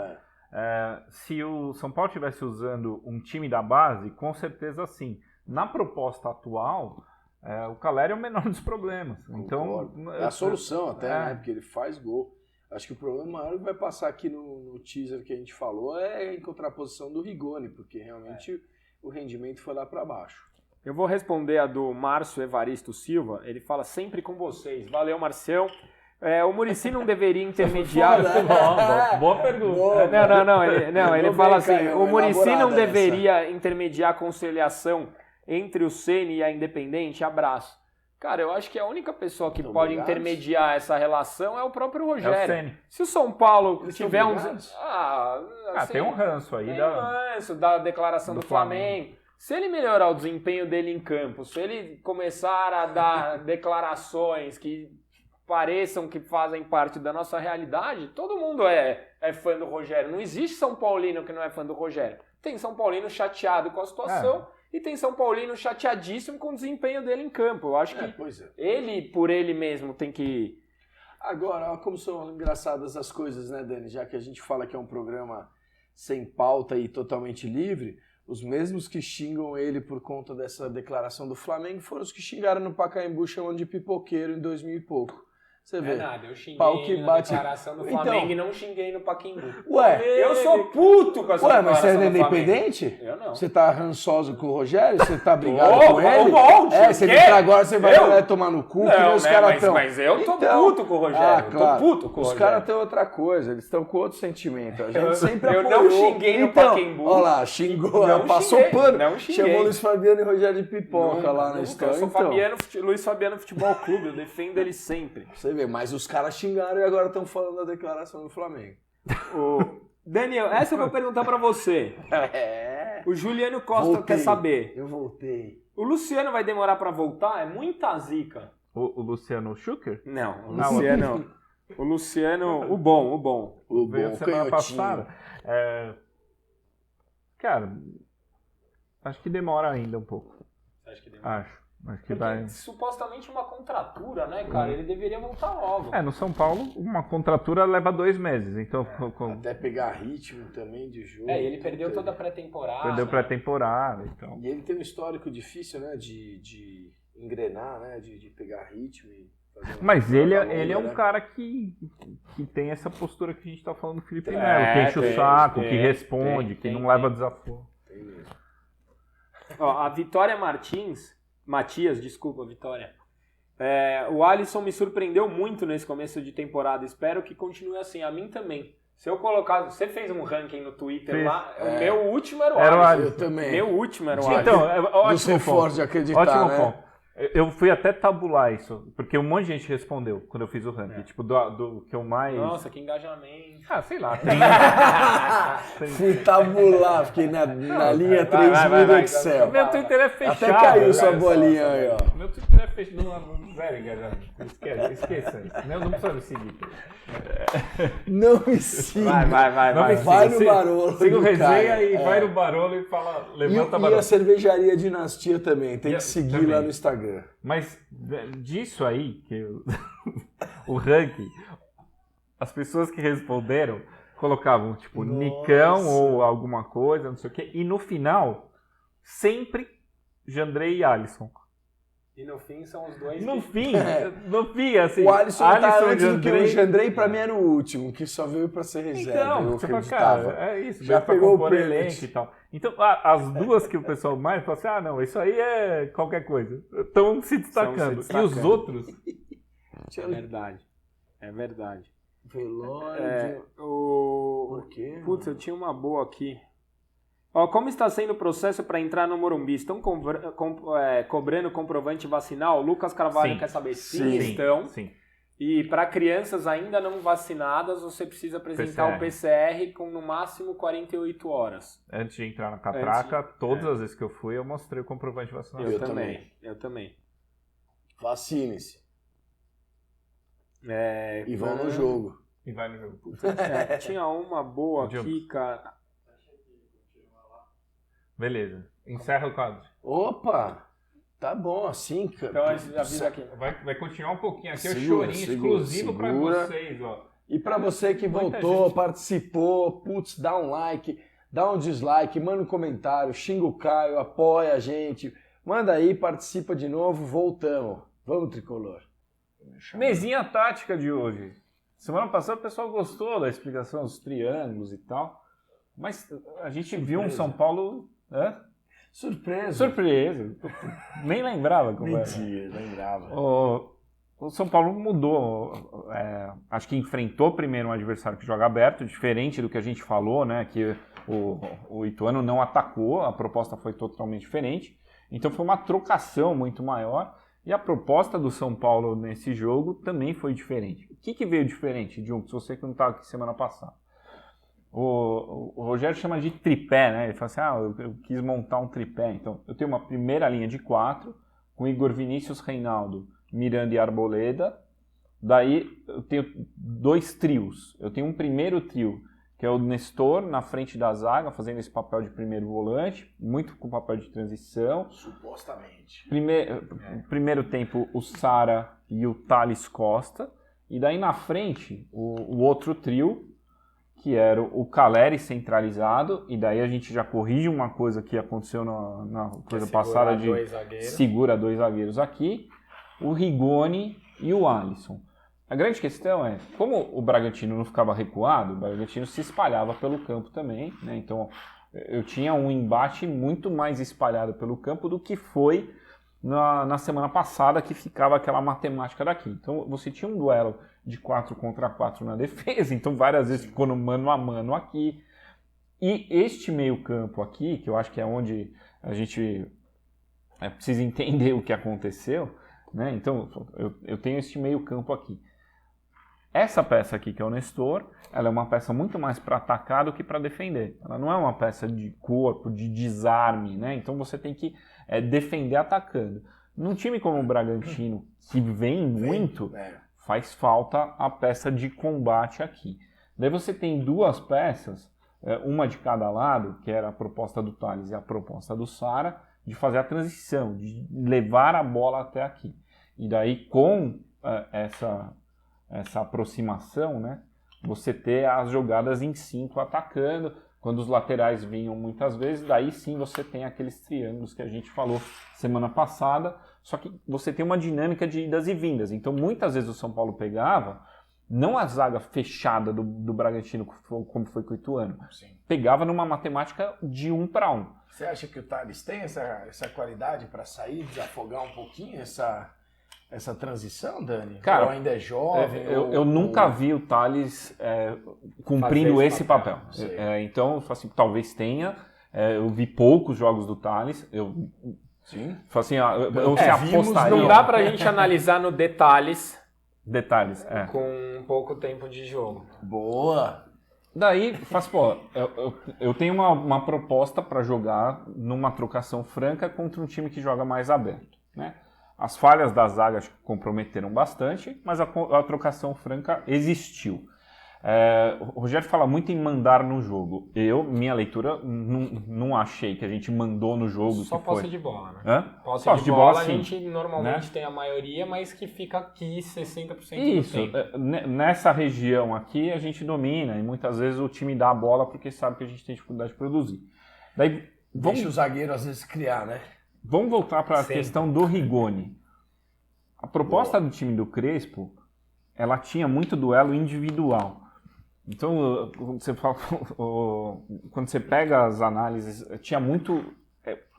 É. Se o São Paulo estivesse usando um time da base, com certeza sim. Na proposta atual, o Caleri é o menor dos problemas. Concordo. Então, É a solução até, É. né? Porque ele faz gol. Acho que o problema maior que vai passar aqui no teaser que a gente falou é em contraposição do Rigoni, porque realmente o rendimento foi lá para baixo. Eu vou responder a do Márcio Evaristo Silva. Ele fala sempre com vocês. Valeu, Marcião. O Muricy não deveria intermediar. boa pergunta. Boa. Não, ele Mandou fala bem, assim: Caio, o Muricy não elaborada deveria intermediar a conciliação entre o Ceni e a Independente? Abraço. Cara, eu acho que a única pessoa que pode obrigados. intermediar essa relação é o próprio É o Rogério. Ceni. Se o São Paulo Eles são tiver uns. obrigados? Assim, Tem um ranço aí. tem Da... ranço da declaração do do Flamengo. Se ele melhorar o desempenho dele em campo, se ele começar a dar declarações que pareçam que fazem parte da nossa realidade, todo mundo é fã do Rogério. Não existe São Paulino que não é fã do Rogério. Tem São Paulino chateado com a situação e tem São Paulino chateadíssimo com o desempenho dele em campo. Eu acho que Pois é. ele, por ele mesmo, tem que... Agora, olha como são engraçadas as coisas, né, Dani? Já que a gente fala que é um programa sem pauta e totalmente livre, os mesmos que xingam ele por conta dessa declaração do Flamengo foram os que xingaram no Pacaembu chamando de pipoqueiro em 2000 e pouco. Você Não vê. é nada, eu xinguei Pau que na bate. declaração do Então- Flamengo e não xinguei no Pacaembu. Ué, Eu sou puto com essa ué, mas você é declaração do Flamengo. independente? Eu não. Você tá rançoso com o Rogério? Você tá brigado Ô, com ele? um monte, Você o quê? entrar agora, você vai Eu? lá tomar no cu, que nem Não, os né, caras estão. mas eu tô puto com o Rogério. Eu tô puto com o Os Rogério. caras têm outra coisa, eles estão com outro sentimento. A gente Eu- sempre eu apoiou. não xinguei no então, Pacaembu. Olha lá, xingou, Não passou xinguei, pano. não xinguei. Chamou Luiz Fabiano e Rogério de pipoca lá na Nunca. história. Eu sou Então, Luiz Fabiano Futebol Clube, eu defendo ele sempre. você vê, mas os caras xingaram e agora estão falando da declaração do Flamengo. Daniel, essa eu vou perguntar pra você. O Juliano Costa Voltei. quer saber. Eu voltei. O Luciano vai demorar pra voltar? É muita zica. O Luciano Schucker? Não, o Não, Luciano... O Luciano... O bom. O Veio bom semana canhotinho. passada. Cara, acho que demora ainda um pouco. Você acha que demora? Acho que vai. Porque supostamente uma contratura, né, cara? Ele deveria voltar logo. No São Paulo, uma contratura leva 2 meses. Então, Até pegar ritmo também de jogo. Ele perdeu toda a pré-temporada. perdeu pré-temporada. Então. E ele tem um histórico difícil, né? De engrenar, né? De pegar ritmo e fazer uma Mas ele longa, é um né? cara que tem essa postura que a gente tá falando do Felipe É, Melo, que enche o tem, saco, tem, que responde, tem, que não leva desaforo. Tem mesmo. Ó, a Vitória Matias, desculpa, Vitória. O Alisson me surpreendeu muito nesse começo de temporada. Espero que continue assim. A mim também. Se eu colocar... Você fez um ranking no Twitter Fiz. lá. O meu último era o Era o Alisson. Eu também. Meu último era o Alisson. Então, Dos ótimo reforços ponto. de acreditar, Ótimo né? ponto. Eu fui até tabular isso, porque um monte de gente respondeu quando eu fiz o ranking. Tipo, do que eu mais... Nossa, que engajamento. sei lá. Fui tabular, fiquei na linha 3000 do Excel. Meu Twitter é fechado. Até caiu sua velho. bolinha aí, ó. Meu Twitter é fechado. Não, zero engajamento. Esqueça isso. Não precisa me seguir. Não me siga. Vai. Não me Vai siga. no Barolo. Siga o do Resenha cara. e vai no Barolo e fala, E levanta a Barolo. cervejaria Dinastia também, tem E que seguir também. lá no Instagram. Mas disso aí, que o ranking, as pessoas que responderam colocavam, tipo, Nossa. Nicão ou alguma coisa, não sei o quê. E no final, sempre Jandrei e Alisson. E no fim são os dois. No fim, assim. O Alisson tá antes do que o Jandrei. Jandrei, pra mim era o último, que só veio pra ser reserva. Então, eu você fala, acreditava. cara, é isso, Já veio pra pegou o compor pênalti. elenco e tal. Então, as duas que o pessoal mais fala assim, não, isso aí é qualquer coisa. Estão se destacando. E os destacando. outros? É verdade. É verdade. Velório. Por quê? Putz, eu tinha uma boa aqui. Ó, como está sendo o processo para entrar no Morumbi? Estão cobrando comprovante vacinal? O Lucas Carvalho Sim. quer saber. Sim, estão. Sim. E para crianças ainda não vacinadas, você precisa apresentar o PCR com no máximo 48 horas. Antes de entrar na catraca, todas as vezes que eu fui, eu mostrei o comprovante de vacinação. Eu também. Vacine-se. É, E vão no jogo. E vai no jogo. tinha uma boa aqui, cara. Beleza. Encerra o quadro. Opa! Tá bom assim, cara. Então a gente avisa aqui. Vai continuar um pouquinho aqui, o Segura, chorinho segura, exclusivo para segura. vocês, ó. E pra você que Muita voltou, gente. participou, putz, dá um like, dá um dislike, manda um comentário, xinga o Caio, apoia a gente. Manda aí, participa de novo, voltamos. Vamos, Tricolor. Mesinha tática de hoje. Semana passada o pessoal gostou da explicação dos triângulos e tal, mas a gente viu um São Paulo... Surpresa. Surpresa. Nem lembrava como era. Mentira, lembrava. O São Paulo mudou. Acho que enfrentou primeiro um adversário que joga aberto, diferente do que a gente falou, né? Que o Ituano não atacou, a proposta foi totalmente diferente. Então foi uma trocação muito maior. E a proposta do São Paulo nesse jogo também foi diferente. O que veio diferente, Diogo? Se você que não estava aqui semana passada. O Rogério chama de tripé, né? Ele fala assim, eu quis montar um tripé. Então, eu tenho uma primeira linha de 4, com Igor Vinícius, Reinaldo, Miranda e Arboleda. Daí, eu tenho 2 trios. Eu tenho um primeiro trio, que é o Nestor, na frente da zaga, fazendo esse papel de primeiro volante, muito com papel de transição. Supostamente. Primeiro tempo, o Sara e o Thales Costa. E daí, na frente, o outro trio, que era o Caleri centralizado, e daí a gente já corrige uma coisa que aconteceu na coisa passada de segura 2 zagueiros aqui, o Rigoni e o Alisson. A grande questão é, como o Bragantino não ficava recuado, o Bragantino se espalhava pelo campo também, né? Então eu tinha um embate muito mais espalhado pelo campo do que foi na semana passada, que ficava aquela matemática daqui. Então você tinha um duelo de 4 contra 4 na defesa, então várias vezes ficou no mano a mano aqui. E este meio campo aqui, que eu acho que é onde a gente precisa entender o que aconteceu, né? Então eu tenho este meio campo aqui. Essa peça aqui, que é o Nestor, ela é uma peça muito mais para atacar do que para defender. Ela não é uma peça de corpo, de desarme, né? Então você tem que defender atacando. Num time como o Bragantino, que vem muito, faz falta a peça de combate aqui. Daí você tem 2 peças, uma de cada lado, que era a proposta do Thales e a proposta do Sara, de fazer a transição, de levar a bola até aqui. E daí com essa aproximação, né, você ter as jogadas em 5 atacando, quando os laterais vinham muitas vezes, daí sim você tem aqueles triângulos que a gente falou semana passada, só que você tem uma dinâmica de idas e vindas. Então muitas vezes o São Paulo pegava, não a zaga fechada do Bragantino, como foi com o Ituano, pegava numa matemática de 1 para 1. Você acha que o Thales tem essa qualidade para sair, desafogar um pouquinho essa transição, Dani? Cara, ou ainda é jovem? Eu nunca vi o Thales cumprindo esse papel. Então, assim, talvez tenha. Eu vi poucos jogos do Thales. Sim. Assim, eu se apostaria. Não dá pra gente analisar no detalhes com pouco tempo de jogo. Boa! Daí, eu tenho uma proposta para jogar numa trocação franca contra um time que joga mais aberto, né? As falhas da zaga comprometeram bastante, mas a trocação franca existiu. O Rogério fala muito em mandar no jogo. Minha leitura, não achei que a gente mandou no jogo. Só que posse foi. de bola, né? Hã? Posse de bola a sim, gente normalmente né? tem a maioria, mas que fica aqui 60% Isso, do tempo. nessa região aqui a gente domina e muitas vezes o time dá a bola porque sabe que a gente tem dificuldade de produzir. Daí, Deixa o zagueiro às vezes criar, né? vamos voltar para a Sempre. questão do Rigoni. A proposta do time do Crespo, ela tinha muito duelo individual. Então, quando você pega as análises, tinha muito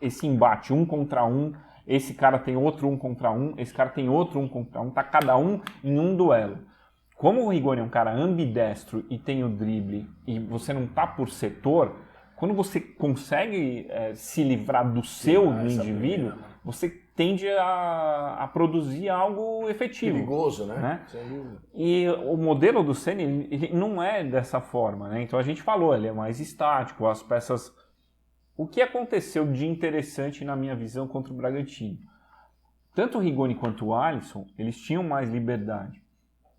esse embate, 1 contra 1, esse cara tem outro 1 contra 1, esse cara tem outro 1 contra 1, tá cada um em um duelo. Como o Rigoni é um cara ambidestro e tem o drible, e você não tá por setor, quando você consegue se livrar do seu, do indivíduo, você tende a produzir algo efetivo. Perigoso, né? Sem dúvida. E o modelo do Ceni, ele não é dessa forma, né? Então a gente falou, ele é mais estático, as peças... O que aconteceu de interessante na minha visão contra o Bragantino? Tanto o Rigoni quanto o Alisson, eles tinham mais liberdade.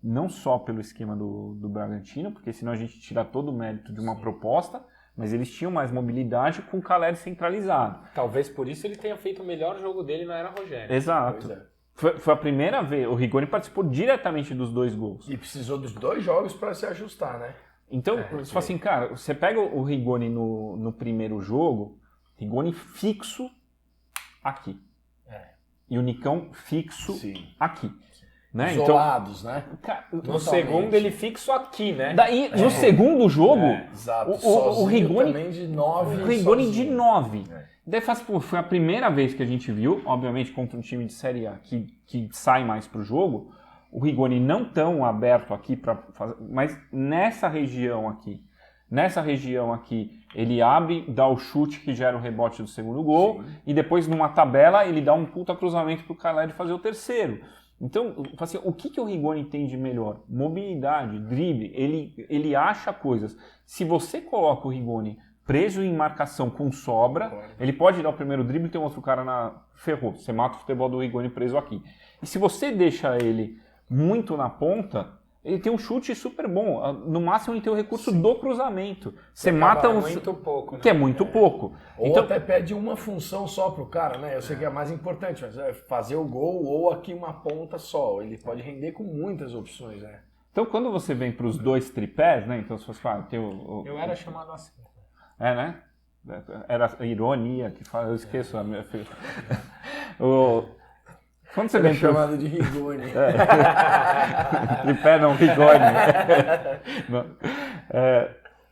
Não só pelo esquema do Bragantino, porque senão a gente tira todo o mérito de uma proposta, mas eles tinham mais mobilidade com o Caleri centralizado. Talvez por isso ele tenha feito o melhor jogo dele na era Rogério. Exato. Foi a primeira vez. O Rigoni participou diretamente dos 2 gols. E precisou dos 2 jogos para se ajustar, né? Então, você fala assim, cara, você pega o Rigoni no primeiro jogo, Rigoni fixo aqui. E o Nicão fixo aqui. Né? Isolados, né? No segundo ele fixo aqui, né? Daí, no segundo jogo, Exato. o Rigoni também de 9. O Rigoni de 9. Daí foi a primeira vez que a gente viu, obviamente contra um time de Série A que sai mais pro jogo, o Rigoni não tão aberto aqui para fazer, mas nessa região aqui, ele abre, dá o chute que gera o rebote do segundo gol, e depois numa tabela ele dá um puta cruzamento pro Caleri fazer o terceiro. Então, assim, o que o Rigoni tem de melhor? Mobilidade, drible, ele acha coisas. Se você coloca o Rigoni preso em marcação com sobra, ele pode dar o primeiro drible e tem um outro cara ferrou. Você mata o futebol do Rigoni preso aqui. E se você deixa ele muito na ponta, ele tem um chute super bom. No máximo ele tem o recurso do cruzamento. Você mata muito pouco, né? Que é muito pouco. Ou então, até pede uma função só pro cara, né? Eu sei que é a mais importante, mas é fazer o gol ou aqui uma ponta só. Ele pode render com muitas opções, né? Então quando você vem para os 2 tripés, né? Então se você fala, tem eu era chamado assim. Né? Era ironia que fala, eu esqueço a minha filha. Quando você vem chamado de Rigoni. Tripé não, Rigoni.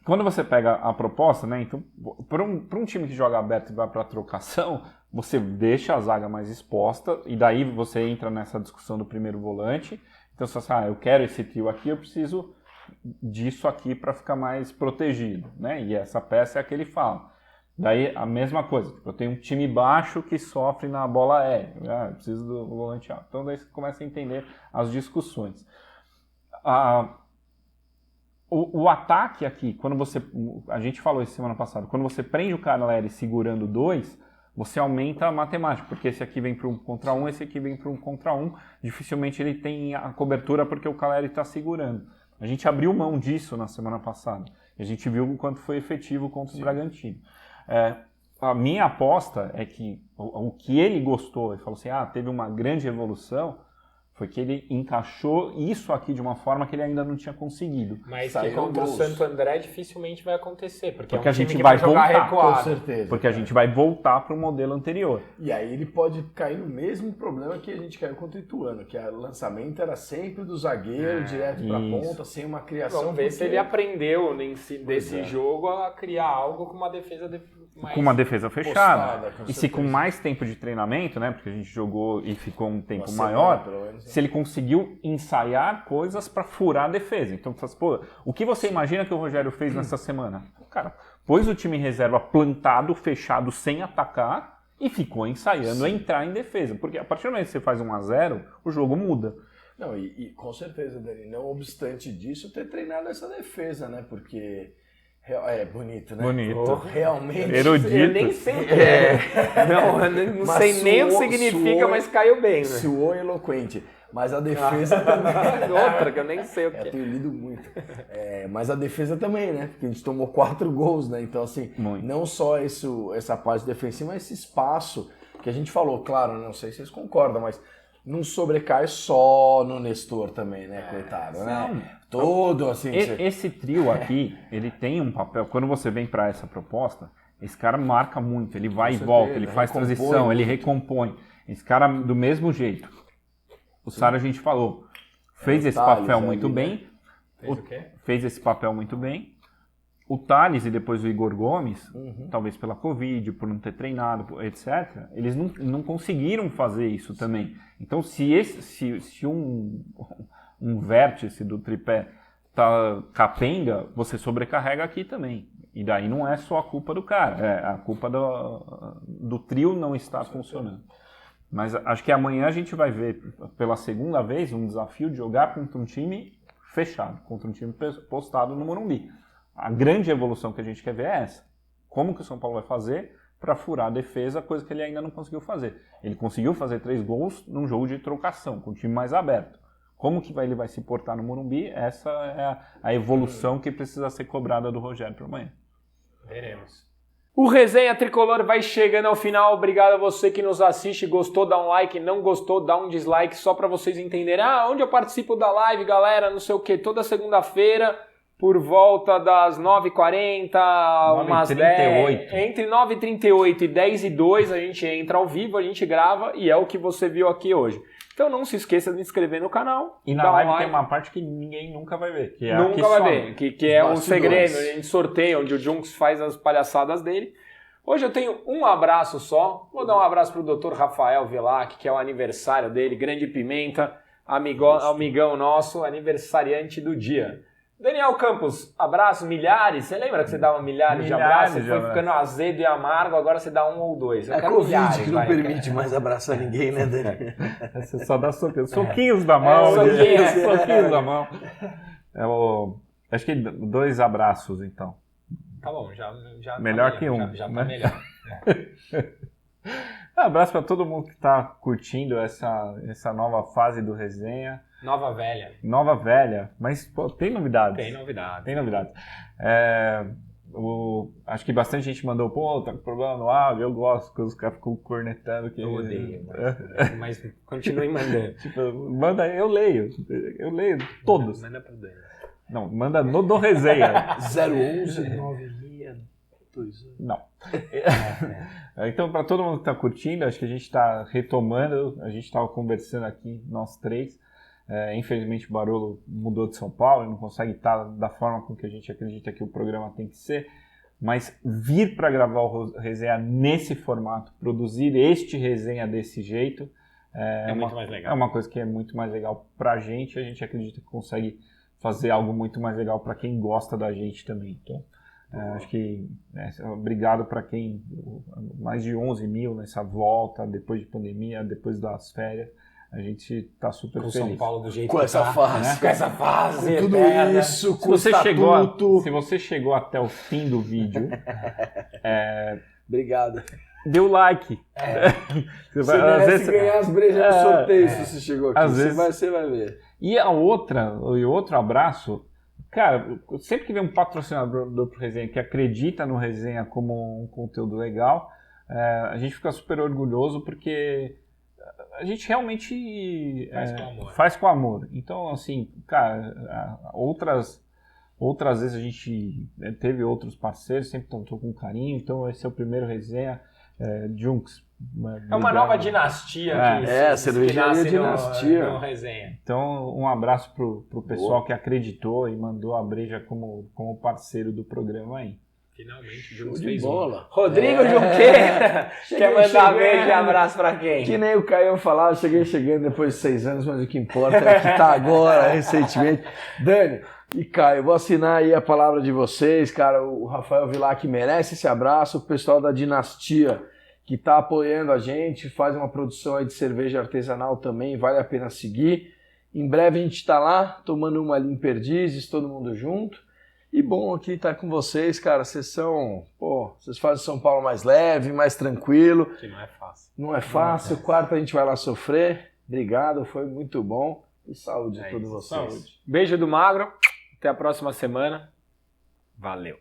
Quando você pega a proposta, né? Então, para um time que joga aberto e vai para a trocação, você deixa a zaga mais exposta e daí você entra nessa discussão do primeiro volante. Então você fala, eu quero esse trio aqui, eu preciso disso aqui para ficar mais protegido, né? E essa peça é a que ele fala. Daí a mesma coisa, tipo, eu tenho um time baixo que sofre na bola aérea, eu preciso do volante alto. Então daí você começa a entender as discussões. O ataque aqui, a gente falou isso semana passada, quando você prende o Caleri segurando 2, você aumenta a matemática, porque esse aqui vem para 1 contra 1, esse aqui vem para 1 contra 1, dificilmente ele tem a cobertura porque o Caleri está segurando. A gente abriu mão disso na semana passada, e a gente viu o quanto foi efetivo contra o Bragantino. A minha aposta é que o que ele gostou, ele falou assim, teve uma grande evolução, foi que ele encaixou isso aqui de uma forma que ele ainda não tinha conseguido. Mas que contra o Santo André dificilmente vai acontecer, porque a gente time vai que jogar voltar, recuado. Com certeza. Porque a gente vai voltar para o modelo anterior. E aí ele pode cair no mesmo problema que a gente caiu contra o Ituano, que o lançamento era sempre do zagueiro, direto para a ponta, sem uma criação. Vamos ver se ele aprendeu desse jogo a criar algo com uma defesa mais... Com uma defesa fechada. Postada, e se com mais tempo de treinamento, né? Porque a gente jogou e ficou um tempo Uma maior, semana, pelo menos, se ele conseguiu ensaiar coisas para furar a defesa. Então, o que você imagina que o Rogério fez nessa semana? Cara, pôs o time em reserva plantado, fechado, sem atacar e ficou ensaiando entrar em defesa. Porque a partir do momento que você faz 1-0, o jogo muda. Não, e com certeza, Dani, não obstante disso, ter treinado essa defesa, né? Porque É bonito, né? Bonito. Realmente. Erudito. Eu nem sei o que é. Não, eu não sei nem o que significa, mas caiu bem, né? Suou eloquente. Mas a defesa também. Outra que eu nem sei o que Eu tenho lido muito. Mas a defesa também, né? Porque a gente tomou 4 gols, né? Então, assim, não só essa parte defensiva, mas esse espaço que a gente falou, claro, não sei se vocês concordam, mas não sobrecai só no Nestor também, né? Coitado, né? Todo, assim... Esse trio aqui, ele tem um papel. Quando você vem para essa proposta, esse cara marca muito. Ele vai e volta, ele faz transição, ele recompõe. Esse cara, do mesmo jeito. O Sara, a gente falou, fez esse papel muito bem. Fez esse papel muito bem. O Thales e depois o Igor Gomes, talvez pela Covid, por não ter treinado, etc., eles não conseguiram fazer isso também. Então, se um vértice do tripé tá capenga, você sobrecarrega aqui também. E daí não é só a culpa do cara, é a culpa do trio não estar funcionando. Mas acho que amanhã a gente vai ver, pela segunda vez, um desafio de jogar contra um time fechado, contra um time postado no Morumbi. A grande evolução que a gente quer ver é essa. Como que o São Paulo vai fazer para furar a defesa, coisa que ele ainda não conseguiu fazer. Ele conseguiu fazer 3 gols num jogo de trocação, com o time mais aberto. Como que ele vai se portar no Morumbi? Essa é a evolução que precisa ser cobrada do Rogério para amanhã. Veremos. O Resenha Tricolor vai chegando ao final. Obrigado a você que nos assiste. Gostou, dá um like. Não gostou, dá um dislike. Só para vocês entenderem. Onde eu participo da live, galera? Não sei o que. Toda segunda-feira, por volta das 9h40, umas 10. Entre 9h38 e 10h02, a gente entra ao vivo, a gente grava. E é o que você viu aqui hoje. Então não se esqueça de se inscrever no canal. E na live tem uma parte que ninguém nunca vai ver. Que é nunca vai ver, que é um segredo. A gente sorteia, onde o Junks faz as palhaçadas dele. Hoje eu tenho um abraço só. Vou dar um abraço pro Dr. Rafael Velac, que é o aniversário dele. Grande Pimenta, amigão nosso, aniversariante do dia. Daniel Campos, abraço, milhares. Você lembra que você dava milhares de abraços? Você foi ficando azedo e amargo, agora você dá 1 ou 2. É a Covid que não permite mais abraçar ninguém, né, Daniel? Você só dá soquinhos da mão. Soquinhos da mão. Acho que 2 abraços, então. Tá bom, já melhor tá que um. Já né? tá melhor. Abraço para todo mundo que está curtindo essa nova fase do Resenha. Nova velha, mas pô, tem novidades. Tem novidades. Acho que bastante gente mandou, tá com problema no áudio, eu gosto, porque os caras ficam cornetando. Eu odeio, mas continue mandando. Manda, eu leio todos. Manda pro Dani. Não, manda no do Resenha. 011 9628. Não. Então, para todo mundo que está curtindo, acho que a gente está retomando, a gente estava conversando aqui, nós 3. Infelizmente o Barolo mudou de São Paulo, não consegue estar da forma com que a gente acredita que o programa tem que ser, mas vir para gravar o Resenha nesse formato, produzir este Resenha desse jeito, muito mais legal. É uma coisa que é muito mais legal para a gente acredita que consegue fazer algo muito mais legal para quem gosta da gente também. Então, acho que obrigado para quem, mais de 11 mil nessa volta, depois de pandemia, depois das férias. A gente tá super feliz. São Paulo do jeito com que essa tá, fase, né? Com essa fase, com tudo eterna. isso, com se você chegou até o fim do vídeo, obrigado. Dê o like. Você merece ganhar as brejas no sorteio se você chegou aqui. Às vezes, você vai ver. E outro abraço, cara, sempre que vem um patrocinador do Resenha que acredita no Resenha como um conteúdo legal, a gente fica super orgulhoso porque a gente realmente faz com amor. Então, assim, cara, outras vezes a gente teve outros parceiros, sempre tratou com carinho. Então, esse é o primeiro Resenha. Junks. É uma nova dinastia. Cervejaria Dinastia. No Resenha. Então, um abraço pro pessoal que acreditou e mandou a Breja como parceiro do programa aí. Finalmente, Show de bola. Rodrigo Junqueira quer mandar beijo e abraço pra quem? Que nem o Caio falava, cheguei chegando depois de 6 anos, mas o que importa é que tá agora, recentemente. Dani e Caio, vou assinar aí a palavra de vocês, cara. O Rafael Vilac merece esse abraço, o pessoal da Dinastia que tá apoiando a gente, faz uma produção aí de cerveja artesanal também, vale a pena seguir. Em breve a gente tá lá, tomando uma ali em Perdizes, todo mundo junto. E bom aqui estar com vocês, cara. Vocês fazem São Paulo mais leve, mais tranquilo. Que não é fácil. Não é fácil. Quarta a gente vai lá sofrer. Obrigado, foi muito bom. E saúde a todos vocês. Beijo do Magro. Até a próxima semana. Valeu.